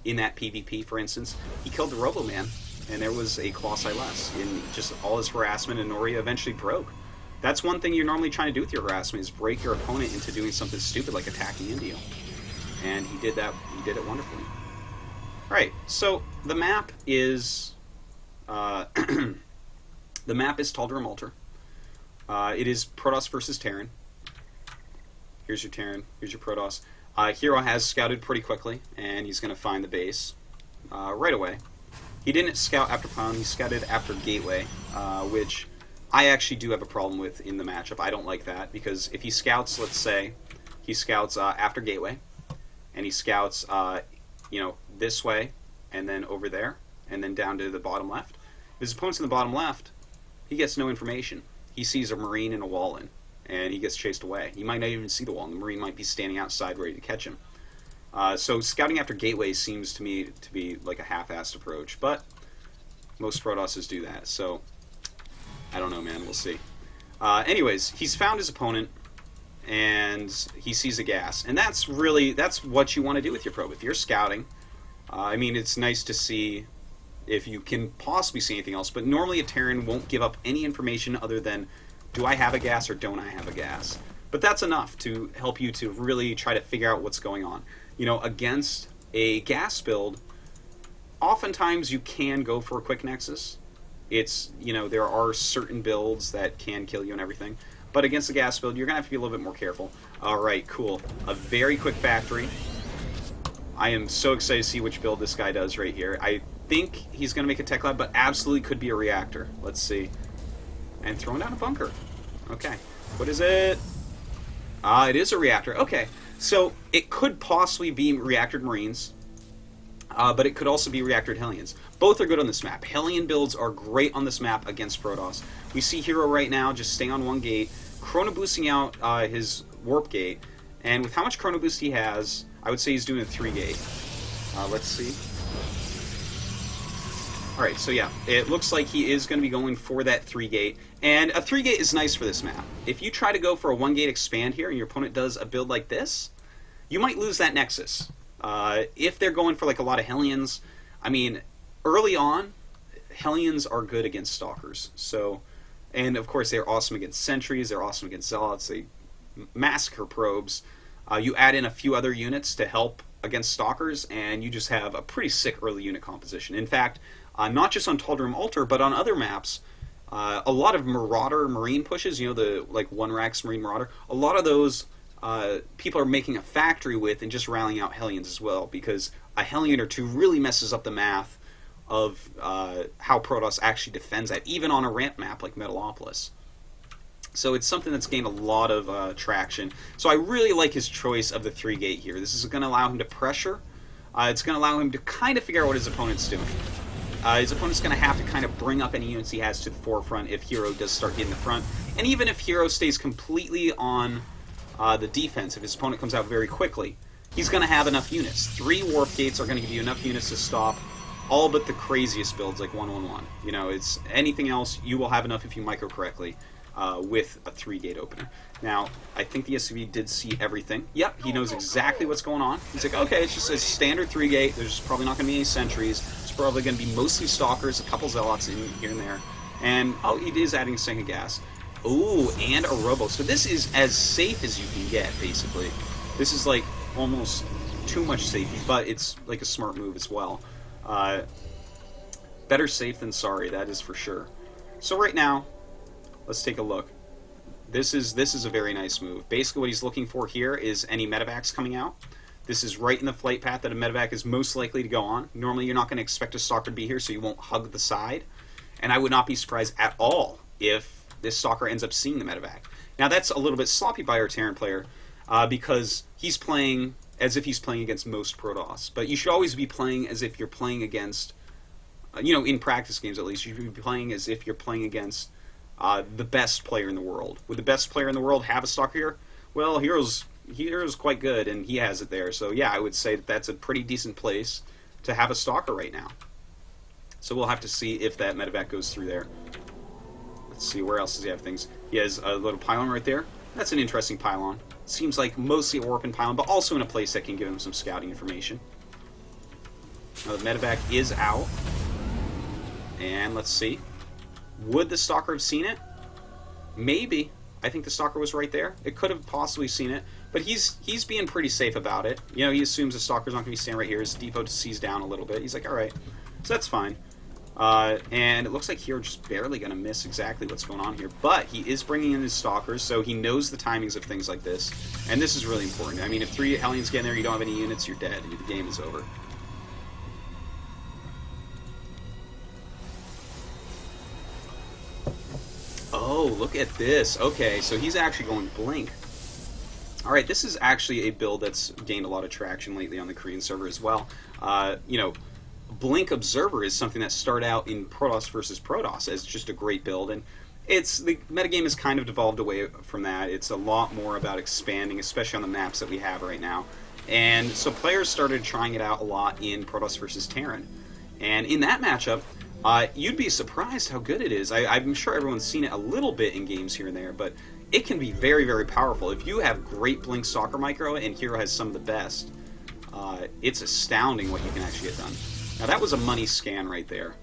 in that PvP, for instance, he killed the Robo-Man, and there was a Colossi less. In just all his harassment, and Noria eventually broke. That's one thing you're normally trying to do with your harassment, is break your opponent into doing something stupid like attacking Indio. And he did that. He did it wonderfully. Alright, so the map is... the map is Tal'Darim Altar. It is Protoss versus Terran. Here's your Terran, here's your Protoss. HerO has scouted pretty quickly, and he's going to find the base right away. He didn't scout after Pound, he scouted after Gateway, which I actually do have a problem with in the matchup. I don't like that, because if he scouts, let's say, he scouts after Gateway, and he scouts, you know, this way, and then over there, and then down to the bottom left. If his opponent's in the bottom left, he gets no information. He sees a Marine and a Wallin, and he gets chased away. He might not even see the Wallin. The Marine might be standing outside ready to catch him. So scouting after Gateway seems to me to be like a half-assed approach, but most Protosses do that, so I don't know, man. We'll see. Anyways, he's found his opponent, and he sees a gas, and that's what you want to do with your probe. If you're scouting, I mean, it's nice to see if you can possibly see anything else, but normally a Terran won't give up any information other than, do I have a gas or don't I have a gas? But that's enough to help you to really try to figure out what's going on. You know, against a gas build, oftentimes you can go for a quick nexus. It's, you know, there are certain builds that can kill you and everything. But against a gas build, you're going to have to be a little bit more careful. Alright, cool. A very quick factory. I am so excited to see which build this guy does right here. I think he's going to make a tech lab, but absolutely could be a reactor. Let's see. And throwing down a bunker. Okay. What is it? It is a reactor. Okay. So it could possibly be reactored Marines, but it could also be reactored Hellions. Both are good on this map. Hellion builds are great on this map against Protoss. We see HerO right now just staying on one gate, chrono boosting out his warp gate, and with how much chrono boost he has, I would say he's doing a 3-gate. Let's see. Alright, so yeah, it looks like he is going to be going for that 3-gate, and a 3-gate is nice for this map. If you try to go for a 1-gate expand here and your opponent does a build like this, you might lose that nexus. If they're going for like a lot of Hellions, I mean, early on, Hellions are good against Stalkers. So, and of course they're awesome against Sentries, they're awesome against Zealots, they massacre probes. You add in a few other units to help against Stalkers, and you just have a pretty sick early unit composition. In fact, not just on Tal'Darim Altar, but on other maps, a lot of Marauder Marine pushes, you know, the like 1-Rax Marine Marauder, a lot of those people are making a factory with and just rallying out Hellions as well, because a Hellion or two really messes up the math of how Protoss actually defends that, even on a ramp map like Metalopolis. So it's something that's gained a lot of traction. So I really like his choice of the 3-gate here. This is going to allow him to pressure. It's going to allow him to kind of figure out what his opponent's doing. His opponent's going to have to kind of bring up any units he has to the forefront if HerO does start getting the front. And even if HerO stays completely on the defense, if his opponent comes out very quickly, he's going to have enough units. 3 warp gates are going to give you enough units to stop all but the craziest builds like 1-1-1. You know, it's anything else, you will have enough if you micro correctly with a 3-gate opener. Now, I think the SCV did see everything. Yep, he knows exactly what's going on. He's like, okay, it's just a standard 3-gate. There's probably not going to be any sentries. It's probably going to be mostly Stalkers, a couple Zealots in here and there. And, oh, he is adding a second gas. Ooh, and a Robo. So this is as safe as you can get, basically. This is, like, almost too much safety, but it's, like, a smart move as well. Better safe than sorry, that is for sure. So right now, let's take a look. This is a very nice move. Basically what he's looking for here is any medevacs coming out. This is right in the flight path that a medevac is most likely to go on. Normally you're not going to expect a Stalker to be here, so you won't hug the side. And I would not be surprised at all if this Stalker ends up seeing the medevac. Now that's a little bit sloppy by our Terran player, because he's playing as if he's playing against most Protoss. But you should always be playing as if you're playing against, you know, in practice games at least, you should be playing as if you're playing against the best player in the world. Would the best player in the world have a Stalker here? Well, HerO's quite good, and he has it there. So yeah, I would say that that's a pretty decent place to have a Stalker right now. So we'll have to see if that medevac goes through there. Let's see, where else does he have things? He has a little pylon right there. That's an interesting pylon. Seems like mostly a warp pylon, but also in a place that can give him some scouting information. Now the medevac is out. And let's see. Would the stalker have seen it? Maybe. I think the stalker was right there. It could have possibly seen it, but he's being pretty safe about it. You know, he assumes the stalker's not going to be standing right here. His depot sees down a little bit. He's like, all right, so that's fine. And it looks like HerO just barely going to miss exactly what's going on here. But he is bringing in his stalkers, so he knows the timings of things like this. And this is really important. I mean, if 3 Hellions get in there, you don't have any units, you're dead. The game is over. Oh, look at this. Okay, so he's actually going Blink. Alright, this is actually a build that's gained a lot of traction lately on the Korean server as well. You know, Blink Observer is something that started out in Protoss versus Protoss as just a great build, and the metagame has kind of devolved away from that. It's a lot more about expanding, especially on the maps that we have right now. And so players started trying it out a lot in Protoss versus Terran. And in that matchup, you'd be surprised how good it is. I'm sure everyone's seen it a little bit in games here and there, but it can be very, very powerful. If you have great Blink Stalker Micro, and HerO has some of the best, it's astounding what you can actually get done. Now that was a money scan right there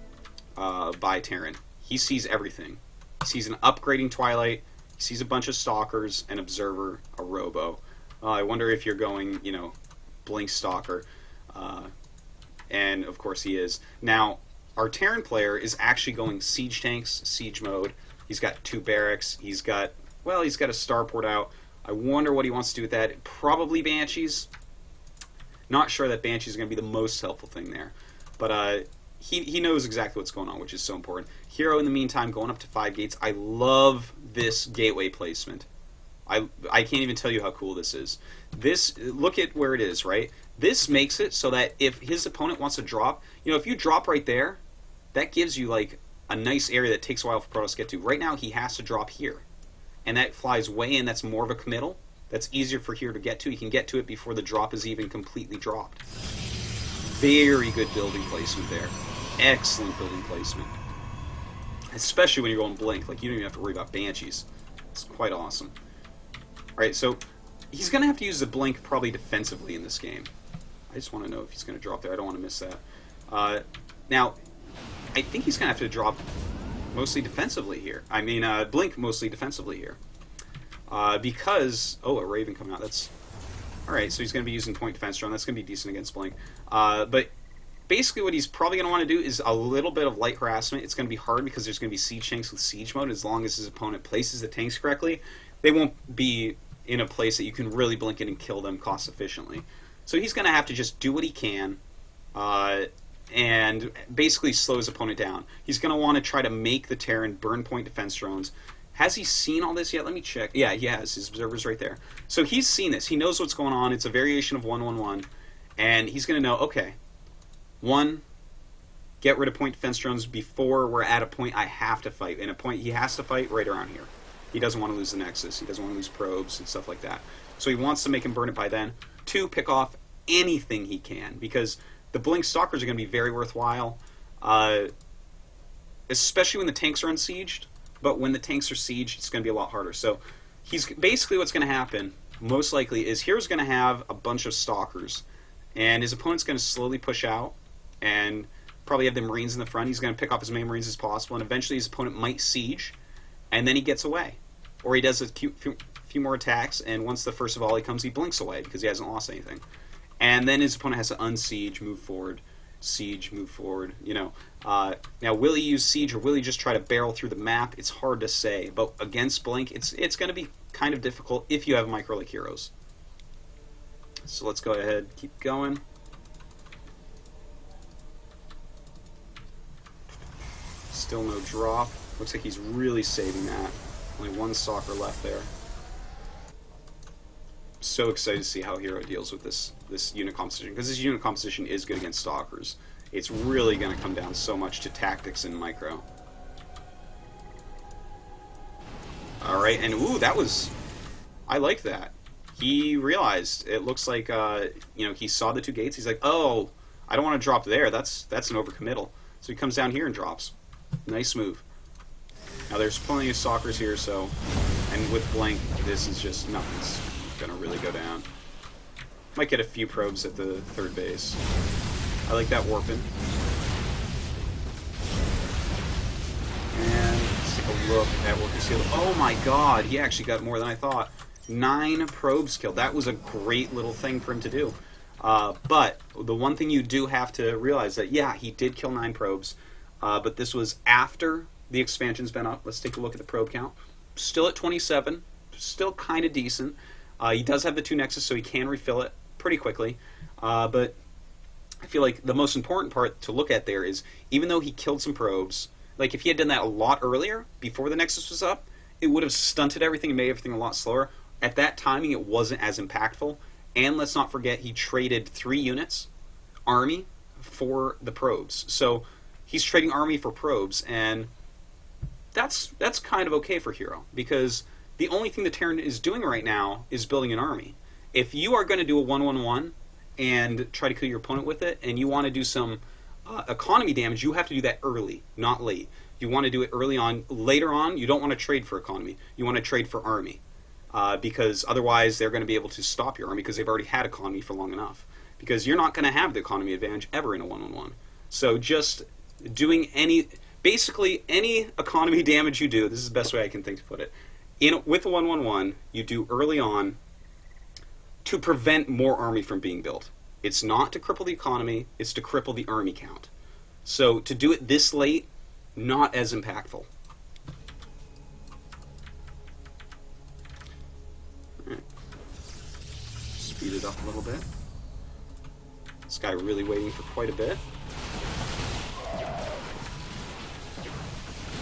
by Terran. He sees everything. He sees an upgrading Twilight, he sees a bunch of Stalkers, an Observer, a Robo. I wonder if you're going, you know, Blink Stalker. And of course he is. Now, our Terran player is actually going Siege Tanks, Siege Mode. He's got 2 barracks. He's got a starport out. I wonder what he wants to do with that. Probably Banshees. Not sure that Banshees is going to be the most helpful thing there. But he knows exactly what's going on, which is so important. HerO, in the meantime, going up to 5 gates. I love this gateway placement. I can't even tell you how cool this is. Look at where it is, right? This makes it so that if his opponent wants to drop, you know, if you drop right there, that gives you like a nice area that takes a while for Protoss to get to. Right now, he has to drop here, and that flies way in. That's more of a committal. That's easier for HerO to get to. He can get to it before the drop is even completely dropped. Very good building placement there. Excellent building placement. Especially when you're going Blink. Like, you don't even have to worry about Banshees. It's quite awesome. Alright, so he's going to have to use the Blink probably defensively in this game. I just want to know if he's going to drop there. I don't want to miss that. Now, I think he's going to have to drop mostly defensively here. I mean, Blink mostly defensively here. Because... Oh, a Raven coming out. That's... Alright, so he's going to be using point defense drone. That's going to be decent against Blink. But basically what he's probably going to want to do is a little bit of light harassment. It's going to be hard because there's going to be siege tanks with siege mode. As long as his opponent places the tanks correctly, they won't be in a place that you can really blink in and kill them cost efficiently. So he's going to have to just do what he can and basically slow his opponent down. He's going to want to try to make the Terran burn point defense drones. Has he seen all this yet? Let me check. Yeah, he has. His observer's right there. So he's seen this. He knows what's going on. It's a variation of 1-1-1. And he's going to know, okay, 1, get rid of point defense drones before we're at a point I have to fight. And a point he has to fight right around here. He doesn't want to lose the Nexus. He doesn't want to lose probes and stuff like that. So he wants to make him burn it by then. 2, pick off anything he can, because the Blink Stalkers are going to be very worthwhile, especially when the tanks are unsieged. But when the tanks are sieged, it's going to be a lot harder. So he's basically what's going to happen, most likely, is HerO's going to have a bunch of Stalkers, and his opponent's going to slowly push out and probably have the Marines in the front. He's going to pick off as many Marines as possible, and eventually his opponent might siege, and then he gets away. Or he does a few more attacks, and once the first of all he comes, he blinks away because he hasn't lost anything. And then his opponent has to unsiege, move forward, siege, move forward, you know. Now, will he use siege or will he just try to barrel through the map? It's hard to say, but against Blink, it's going to be kind of difficult if you have a micro like HerO's. So let's go ahead, keep going. Still no drop. Looks like he's really saving that. Only 1 Stalker left there. So excited to see how HerO deals with this unit composition, because this unit composition is good against Stalkers. It's really going to come down so much to tactics and micro. Alright, and ooh, that was... I like that. He realized, it looks like, you know, he saw the 2 gates, he's like, oh, I don't want to drop there, that's an overcommittal. So he comes down here and drops. Nice move. Now there's plenty of stalkers here, so, and with blank, this is just nothing's gonna really go down. Might get a few probes at the third base. I like that warping. And let's take a look at Worker Seal. Oh my god, he actually got more than I thought. 9 probes killed. That was a great little thing for him to do. But the one thing you do have to realize that, yeah, he did kill 9 probes, but this was after the expansion's been up. Let's take a look at the probe count. Still at 27. Still kind of decent. He does have the 2 Nexus, so he can refill it pretty quickly. But I feel like the most important part to look at there is, even though he killed some probes, like if he had done that a lot earlier, before the Nexus was up, it would have stunted everything and made everything a lot slower. At that timing, it wasn't as impactful. And let's not forget, he traded 3 units, Army, for the probes. So he's trading Army for probes, and that's kind of okay for HerO, because the only thing the Terran is doing right now is building an army. If you are going to do a 1-1-1 and try to kill your opponent with it, and you want to do some economy damage, you have to do that early, not late. You want to do it early on. Later on, you don't want to trade for economy. You want to trade for army, because otherwise they're going to be able to stop your army because they've already had economy for long enough. Because you're not going to have the economy advantage ever in a 1-1-1. So just doing basically any economy damage you do, this is the best way I can think to put it, with a 1-1-1, you do early on to prevent more army from being built. It's not to cripple the economy, it's to cripple the army count. So to do it this late, not as impactful. Alright. Speed it up a little bit. This guy really waiting for quite a bit.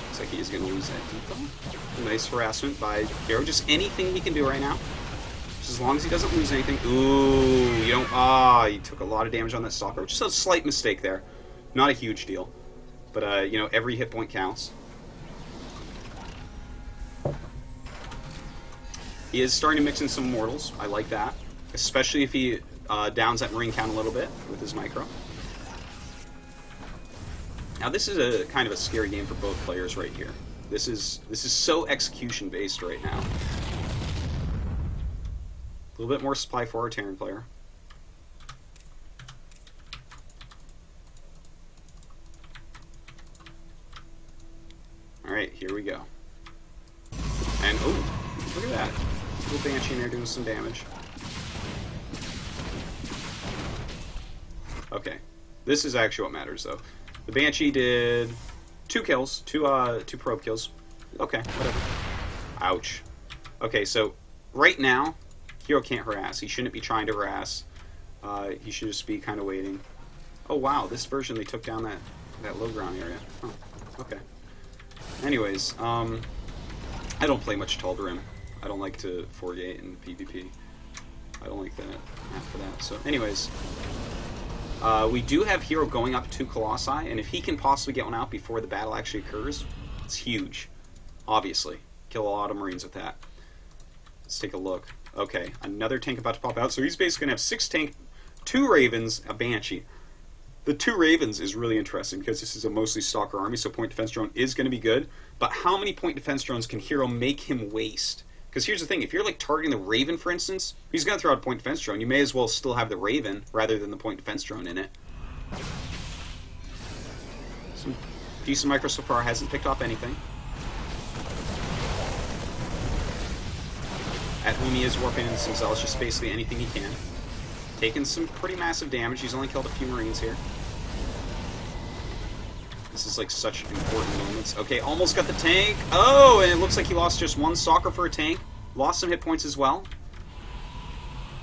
Looks like he is going to lose that depot. Nice harassment by HerO. Just anything he can do right now. Just as long as he doesn't lose anything. Ooh, you don't. He took a lot of damage on that stalker. Just a slight mistake there. Not a huge deal. But, you know, every hit point counts. He is starting to mix in some mortals. I like that. Especially if he downs that marine count a little bit with his micro. Now, this is a kind of a scary game for both players right here. This is so execution based right now. A little bit more supply for our Terran player. Alright, here we go. And, oh, look at that. Little Banshee in there doing some damage. Okay. This is actually what matters, though. The Banshee did 2 kills. 2 probe kills. Okay, whatever. Ouch. Okay, so right now, HerO can't harass. He shouldn't be trying to harass. He should just be kind of waiting. Oh, wow. This version, they took down that low ground area. Oh, okay. Anyways, I don't play much Tal'Darim. I don't like to 4-gate in PvP. I don't like that after that. So, anyways, we do have HerO going up 2 Colossi, and if he can possibly get one out before the battle actually occurs, it's huge. Obviously. Kill a lot of Marines with that. Let's take a look. Okay, another tank about to pop out. So he's basically going to have 6 tank, 2 Ravens, a Banshee. The 2 Ravens is really interesting because this is a mostly Stalker army, so point defense drone is going to be good. But how many point defense drones can HerO make him waste? Because here's the thing, if you're like targeting the Raven, for instance, he's going to throw out a point defense drone. You may as well still have the Raven rather than the point defense drone in it. Some decent micro so far, hasn't picked up anything. At home he is warping into some Zealots, just basically anything he can. Taking some pretty massive damage. He's only killed a few Marines here. This is like such important moments. Okay, almost got the tank. Oh, and it looks like he lost just 1 Stalker for a tank. Lost some hit points as well.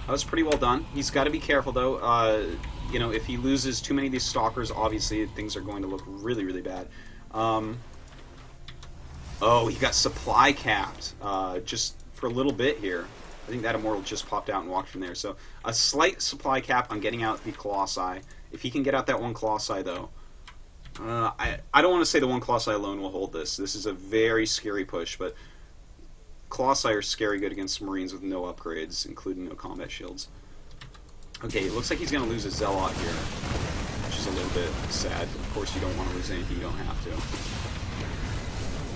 That was pretty well done. He's got to be careful though. You know, if he loses too many of these Stalkers, obviously things are going to look really, really bad. Oh, he got supply capped. Just for a little bit here. I think that Immortal just popped out and walked from there. So a slight supply cap on getting out the Colossi. If he can get out that 1 Colossi, though, I don't want to say the 1 Colossi alone will hold this. This is a very scary push, but Colossi are scary good against Marines with no upgrades, including no combat shields. Okay, it looks like he's going to lose a Zealot here, which is a little bit sad, of course you don't want to lose anything you don't have to.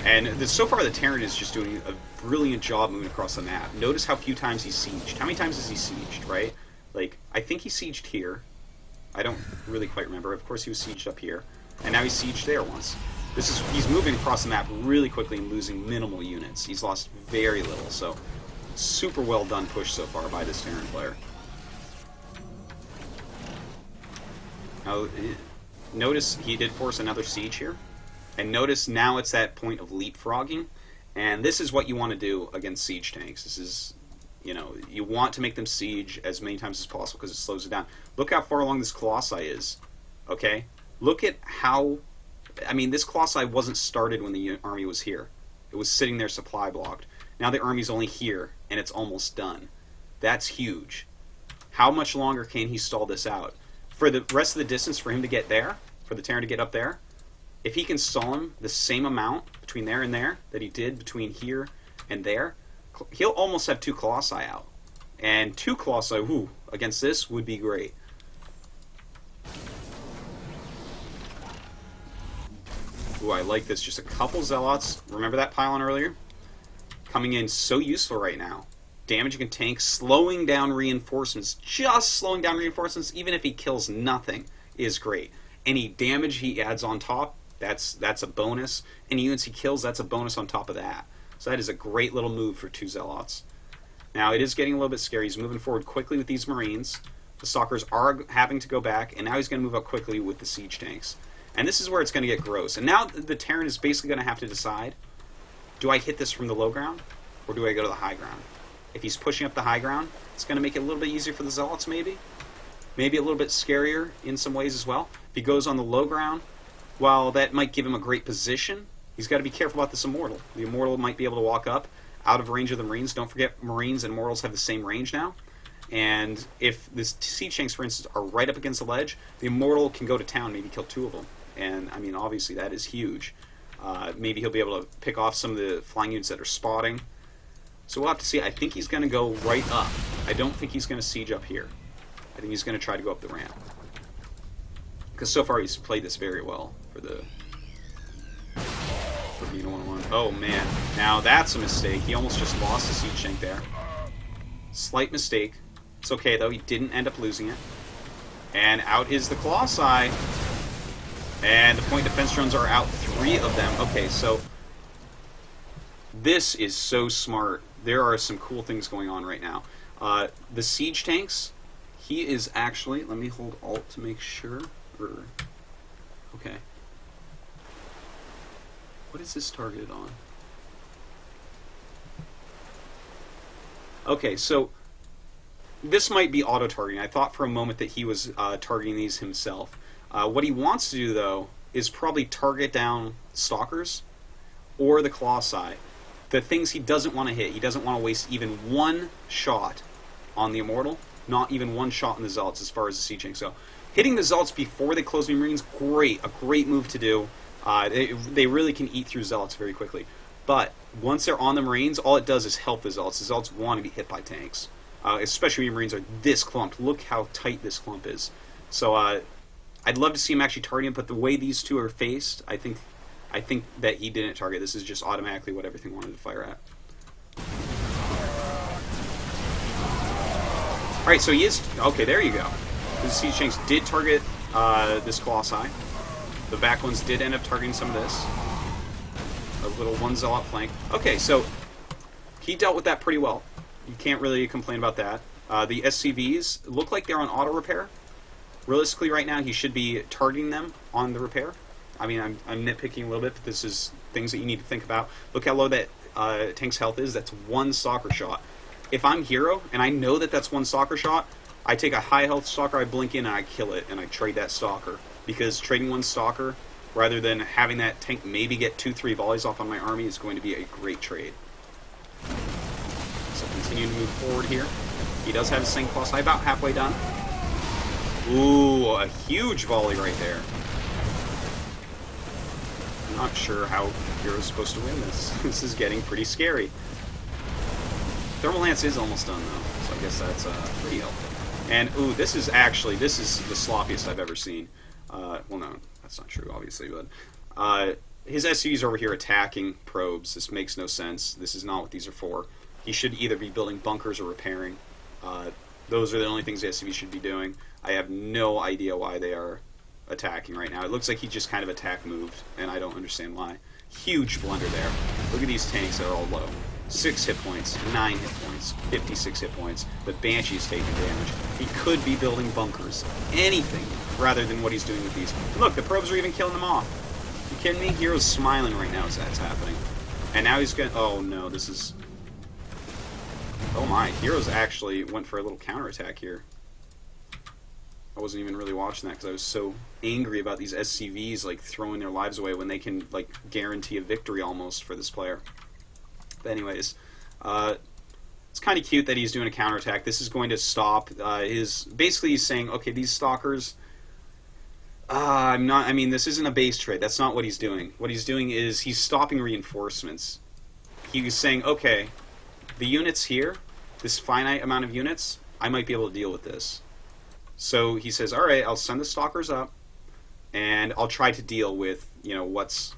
And so far the Terran is just doing a brilliant job moving across the map. Notice how few times he's sieged. How many times has he sieged, right? Like, I think he sieged here. I don't really quite remember. Of course he was sieged up here. And now he's sieged there once. He's moving across the map really quickly and losing minimal units. He's lost very little, so super well done push so far by this Terran player. Now, notice he did force another siege here. And notice now it's that point of leapfrogging. And this is what you want to do against siege tanks. This is, you know, you want to make them siege as many times as possible because it slows it down. Look how far along this Colossi is. Okay? Look at how... I mean, this Colossi wasn't started when the army was here. It was sitting there supply blocked. Now the army's only here, and it's almost done. That's huge. How much longer can he stall this out? For the rest of the distance for him to get there, for the Terran to get up there, if he can stall him the same amount between there and there that he did between here and there, he'll almost have 2 Colossi out. And 2 Colossi, whoo, against this would be great. Ooh, I like this. Just a couple Zealots. Remember that pylon earlier? Coming in so useful right now. Damaging a tank, slowing down reinforcements. Just slowing down reinforcements, even if he kills nothing, is great. Any damage he adds on top, that's a bonus. Any units he kills, that's a bonus on top of that. So that is a great little move for 2 Zealots. Now, it is getting a little bit scary. He's moving forward quickly with these Marines. The Stalkers are having to go back, and now he's going to move up quickly with the siege tanks. And this is where it's going to get gross. And now the Terran is basically going to have to decide, do I hit this from the low ground, or do I go to the high ground? If he's pushing up the high ground, it's going to make it a little bit easier for the Zealots, maybe. Maybe a little bit scarier in some ways as well. If he goes on the low ground, while that might give him a great position, he's got to be careful about this Immortal. The Immortal might be able to walk up out of range of the Marines. Don't forget, Marines and Immortals have the same range now. And if the siege tanks, for instance, are right up against the ledge, the Immortal can go to town, maybe kill 2 of them. And, I mean, obviously that is huge. Maybe he'll be able to pick off some of the flying units that are spotting. So we'll have to see. I think he's going to go right up. I don't think he's going to siege up here. I think he's going to try to go up the ramp. Because so far he's played this very well for being 1-1. Oh, man. Now that's a mistake. He almost just lost the siege tank there. Slight mistake. It's okay, though. He didn't end up losing it. And out is the Colossi. And the point defense drones are out, 3 of them. Okay, so this is so smart. There are some cool things going on right now. The siege tanks, he is actually, let me hold Alt to make sure. Okay. What is this targeted on? Okay, so this might be auto-targeting. I thought for a moment that he was targeting these himself. What he wants to do, though, is probably target down Stalkers or the Colossi. The things he doesn't want to hit. He doesn't want to waste even 1 shot on the Immortal, not even 1 shot on the Zealots as far as the siege tanks go. Hitting the Zealots before they close the Marines, great. A great move to do. They really can eat through Zealots very quickly. But once they're on the Marines, all it does is help the Zealots. The Zealots want to be hit by tanks. Especially when Marines are this clumped. Look how tight this clump is. So I'd love to see him actually target him, but the way these 2 are faced, I think that he didn't target. This is just automatically what everything wanted to fire at. Alright, so he is... Okay, there you go. The siege tanks did target this Colossi. The back ones did end up targeting some of this. A little 1 Zealot flank. Okay, so he dealt with that pretty well. You can't really complain about that. The SCVs look like they're on auto repair. Realistically, right now, he should be targeting them on the repair. I mean, I'm nitpicking a little bit, but this is things that you need to think about. Look how low that tank's health is. That's 1 stalker shot. If I'm HerO, and I know that that's 1 stalker shot, I take a high health stalker, I blink in, and I kill it, and I trade that stalker. Because trading 1 stalker, rather than having that tank maybe get 2-3 volleys off on my army, is going to be a great trade. So continue to move forward here. He does have his St. Colossi about halfway done. Ooh, a huge volley right there. I'm not sure how HerO's supposed to win this. This is getting pretty scary. Thermal Lance is almost done, though, so I guess that's pretty helpful. And, ooh, this is the sloppiest I've ever seen. Well, no, that's not true, obviously, but his SCVs are over here attacking probes. This makes no sense. This is not what these are for. He should either be building bunkers or repairing. Those are the only things the SCVs should be doing. I have no idea why they are attacking right now. It looks like he just kind of attack moved, and I don't understand why. Huge blunder there. Look at these tanks that are all low. 6 hit points, 9 hit points, 56 hit points. The Banshee's taking damage. He could be building bunkers. Anything rather than what he's doing with these. Look, the probes are even killing them off. You kidding me? HerO's smiling right now as that's happening. And now he's gonna... Oh no, this is... Oh my, HerO's actually went for a little counterattack here. I wasn't even really watching that because I was so angry about these SCVs like throwing their lives away when they can like guarantee a victory almost for this player. But anyways, it's kind of cute that he's doing a counterattack. This is going to stop his... Basically he's saying, okay, these stalkers... I mean, this isn't a base trade. That's not what he's doing. What he's doing is he's stopping reinforcements. He's saying, okay, the units here, this finite amount of units, I might be able to deal with this. So he says, all right, I'll send the stalkers up, and I'll try to deal with, you know, what's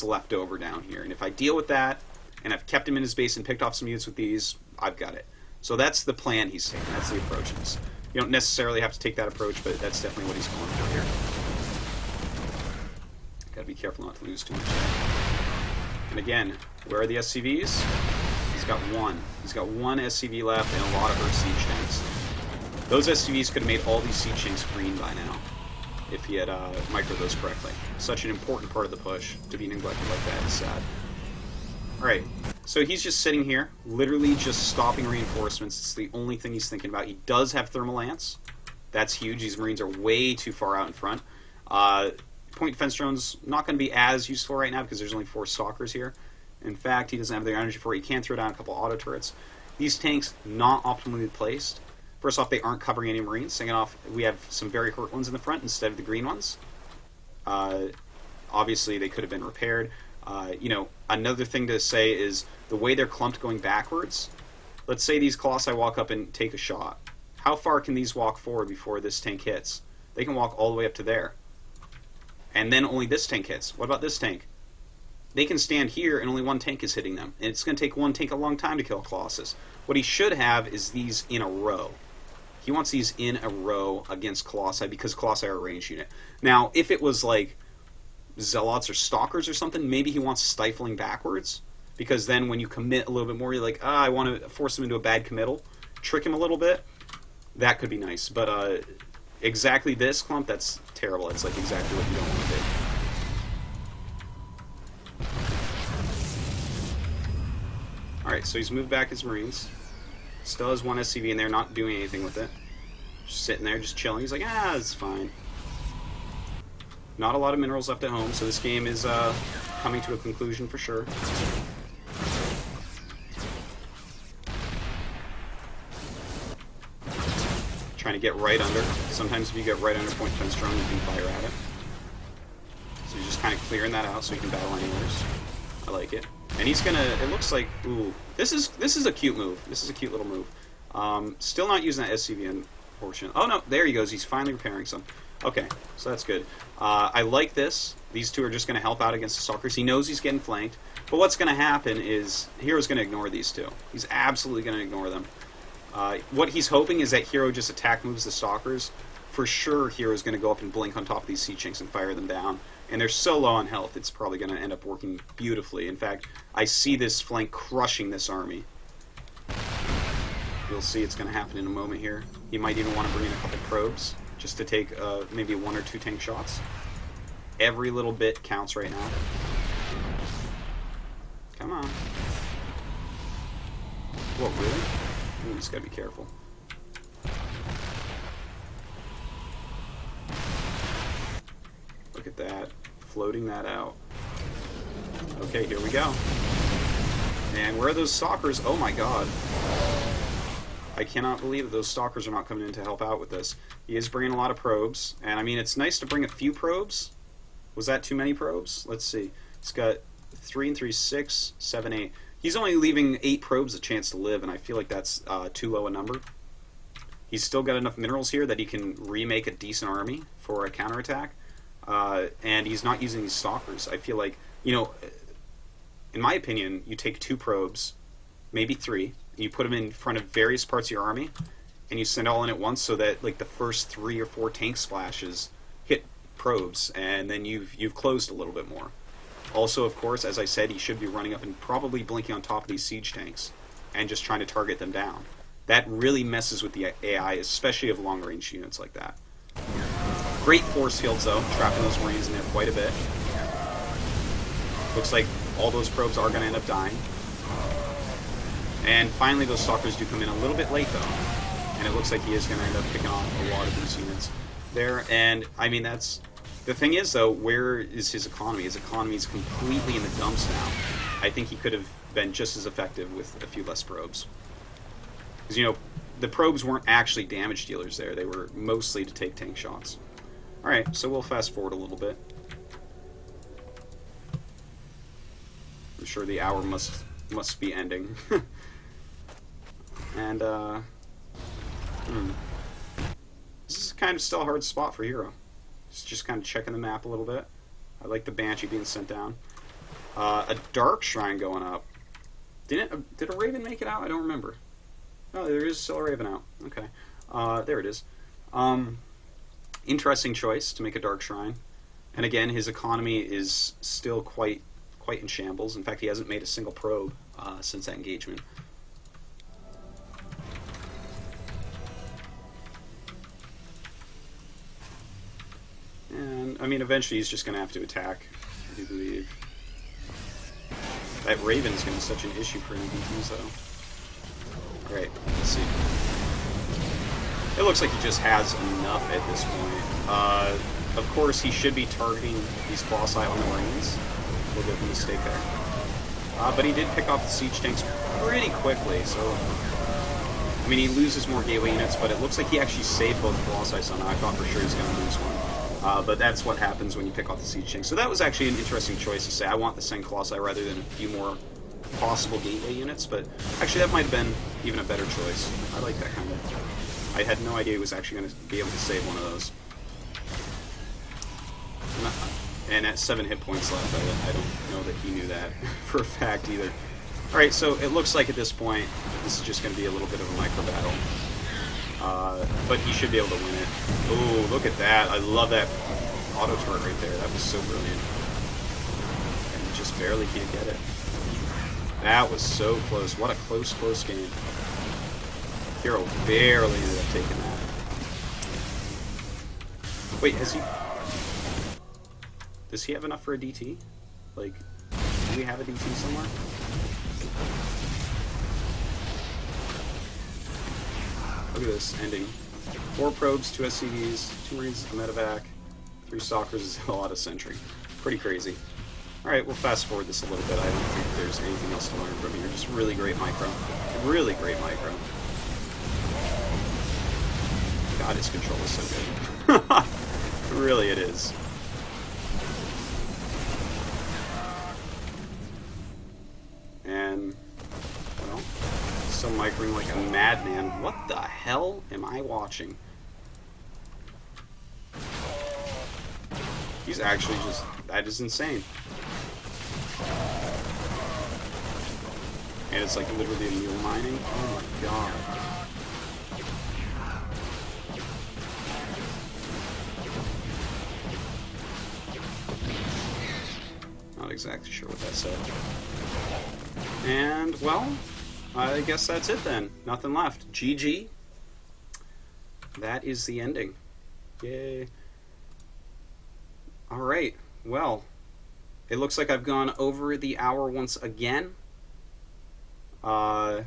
left over down here. And if I deal with that, and I've kept him in his base and picked off some units with these, I've got it. So that's the plan he's taking. That's the approach. You don't necessarily have to take that approach, but that's definitely what he's going for here. Gotta be careful not to lose too much. And again, where are the SCVs? He's got one. He's got one SCV left and a lot of her siege tanks. Those SCVs could have made all these siege tanks green by now if he had microed those correctly. Such an important part of the push. To be neglected like that is sad. Alright, so he's just sitting here, literally just stopping reinforcements. It's the only thing he's thinking about. He does have thermal lance. That's huge. These Marines are way too far out in front. Point defense drones not going to be as useful right now because there's only 4 stalkers here. In fact, he doesn't have the energy for it. He can throw down a couple auto turrets. These tanks not optimally placed. First off, they aren't covering any Marines. Second off, we have some very hurt ones in the front instead of the green ones. Obviously, they could have been repaired. You know, another thing to say is the way they're clumped going backwards. Let's say these Colossi walk up and take a shot. How far can these walk forward before this tank hits? They can walk all the way up to there. And then only this tank hits. What about this tank? They can stand here and only one tank is hitting them. And it's going to take one tank a long time to kill Colossus. What he should have is these in a row. He wants these in a row against Colossi because Colossi are a ranged unit. Now, if it was like Zealots or Stalkers or something, maybe he wants stifling backwards. Because then when you commit a little bit more, you're like, I want to force him into a bad committal. Trick him a little bit. That could be nice. But exactly this clump, that's terrible. It's like exactly what you don't want to do. Alright, so he's moved back his Marines. Still has one SCV in there, not doing anything with it. Just sitting there, just chilling. He's like, it's fine. Not a lot of minerals left at home, so this game is coming to a conclusion for sure. Trying to get right under. Sometimes if you get right under point defense drone, you can fire at it. So he's just kind of clearing that out so he can battle anywheres. I like it. And he's gonna, it looks like, ooh, this is a cute move. This is a cute little move. Still not using that SCV portion. Oh no, there he goes. He's finally repairing some. Okay, so that's good. I like this. These two are just going to help out against the Stalkers. He knows he's getting flanked. But what's going to happen is HerO's going to ignore these two. He's absolutely going to ignore them. What he's hoping is that HerO just attack moves the Stalkers. For sure, HerO's going to go up and blink on top of these siege tanks and fire them down. And they're so low on health, it's probably going to end up working beautifully. In fact, I see this flank crushing this army. You'll see it's going to happen in a moment here. He might even want to bring in a couple probes just to take maybe 1 or 2 tank shots. Every little bit counts right now. Come on. What, really? Ooh, just gotta be careful. Look at that. Floating that out. Okay, here we go. And where are those Stalkers? Oh my god. I cannot believe that those Stalkers are not coming in to help out with this. He is bringing a lot of probes. And I mean, it's nice to bring a few probes. Was that too many probes? Let's see. It's got 3 and 3, 6, 7, 8. He's only leaving 8 probes a chance to live, and I feel like that's too low a number. He's still got enough minerals here that he can remake a decent army for a counterattack. and he's not using these stalkers. I feel like, you know, in my opinion, you take 2 probes, maybe 3, and you put them in front of various parts of your army, and you send all in at once so that like the first 3 or 4 tank splashes hit probes, and then you've closed a little bit more. Also, of course, as I said, he should be running up and probably blinking on top of these siege tanks and just trying to target them down. That really messes with the AI, especially of long-range units like that. Great force fields, though, trapping those Marines in there quite a bit. Looks like all those probes are going to end up dying. And finally, those stalkers do come in a little bit late, though. And it looks like he is going to end up picking off a lot of these units there. And, I mean, that's... The thing is, though, where is his economy? His economy is completely in the dumps now. I think he could have been just as effective with a few less probes. Because, you know, the probes weren't actually damage dealers there. They were mostly to take tank shots. Alright, so we'll fast forward a little bit. I'm sure the hour must be ending. And, this is kind of still a hard spot for HerO. Just kind of checking the map a little bit. I like the Banshee being sent down. A Dark Shrine going up. Did a Raven make it out? I don't remember. Oh, there is still a Raven out. Okay. There it is. Interesting choice to make a Dark Shrine. And again, his economy is still quite in shambles. In fact, he hasn't made a single probe since that engagement. And, I mean, eventually he's just going to have to attack, I do believe. That Raven is going to be such an issue for NBTs, though. Alright, let's see. It looks like he just has enough at this point. Of course, he should be targeting these Colossi on the Marines. A little bit of a mistake there. But he did pick off the siege tanks pretty quickly, so... I mean, he loses more gateway units, but it looks like he actually saved both Colossi somehow. I thought for sure he was going to lose one. But that's what happens when you pick off the siege tanks. So that was actually an interesting choice to say, I want the Sen Colossi rather than a few more possible gateway units, but actually that might have been even a better choice. I like that kind of... I had no idea he was actually going to be able to save one of those. And at 7 hit points left, I don't know that he knew that for a fact either. Alright, so it looks like at this point, this is just going to be a little bit of a micro battle. But he should be able to win it. Oh, look at that. I love that auto turret right there. That was so brilliant. And just barely can't get it. That was so close. What a close game. HerO barely ended up taking that. Wait, has he... Does he have enough for a DT? Like, do we have a DT somewhere? Look at this ending. 4 probes, 2 SCVs, 2 Marines, a medevac, 3 stalkers is a lot of sentry. Pretty crazy. Alright, we'll fast forward this a little bit. I don't think there's anything else to learn from here. Just really great micro. Really great micro. God, his control is so good. Really it is. And, well, still microing like a madman. What the hell am I watching? He's actually just... That is insane. And it's like literally a mule mining. Oh my god. Not exactly sure what that said. And, well, I guess that's it then. Nothing left. GG. That is the ending. Yay. Alright, well, it looks like I've gone over the hour once again. Yeah,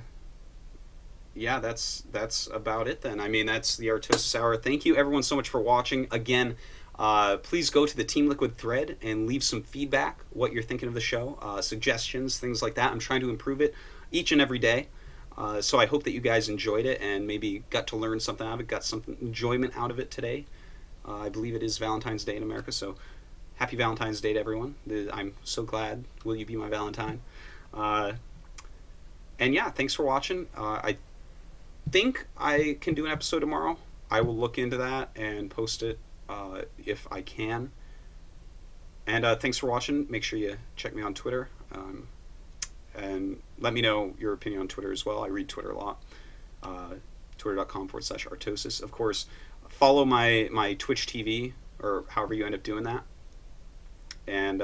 that's about it then. I mean, that's the Artosis Hour. Thank you everyone so much for watching. Again, please go to the Team Liquid thread and leave some feedback, what you're thinking of the show, suggestions, things like that. I'm trying to improve it each and every day. So I hope that you guys enjoyed it and maybe got to learn something out of it, got some enjoyment out of it today. I believe it is Valentine's Day in America, so happy Valentine's Day to everyone. I'm so glad. Will you be my Valentine? And yeah, thanks for watching. I think I can do an episode tomorrow. I will look into that and post it if I can. And thanks for watching. Make sure you check me on Twitter. And let me know your opinion on Twitter as well. I read Twitter a lot. Twitter.com/Artosis. Of course, follow my Twitch TV, or however you end up doing that. And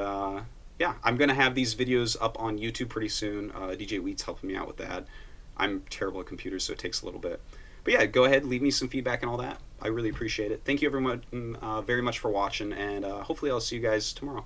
yeah, I'm going to have these videos up on YouTube pretty soon. DJ Wheat's helping me out with that. I'm terrible at computers, so it takes a little bit. But yeah, go ahead, leave me some feedback and all that. I really appreciate it. Thank you everyone very much for watching, and hopefully I'll see you guys tomorrow.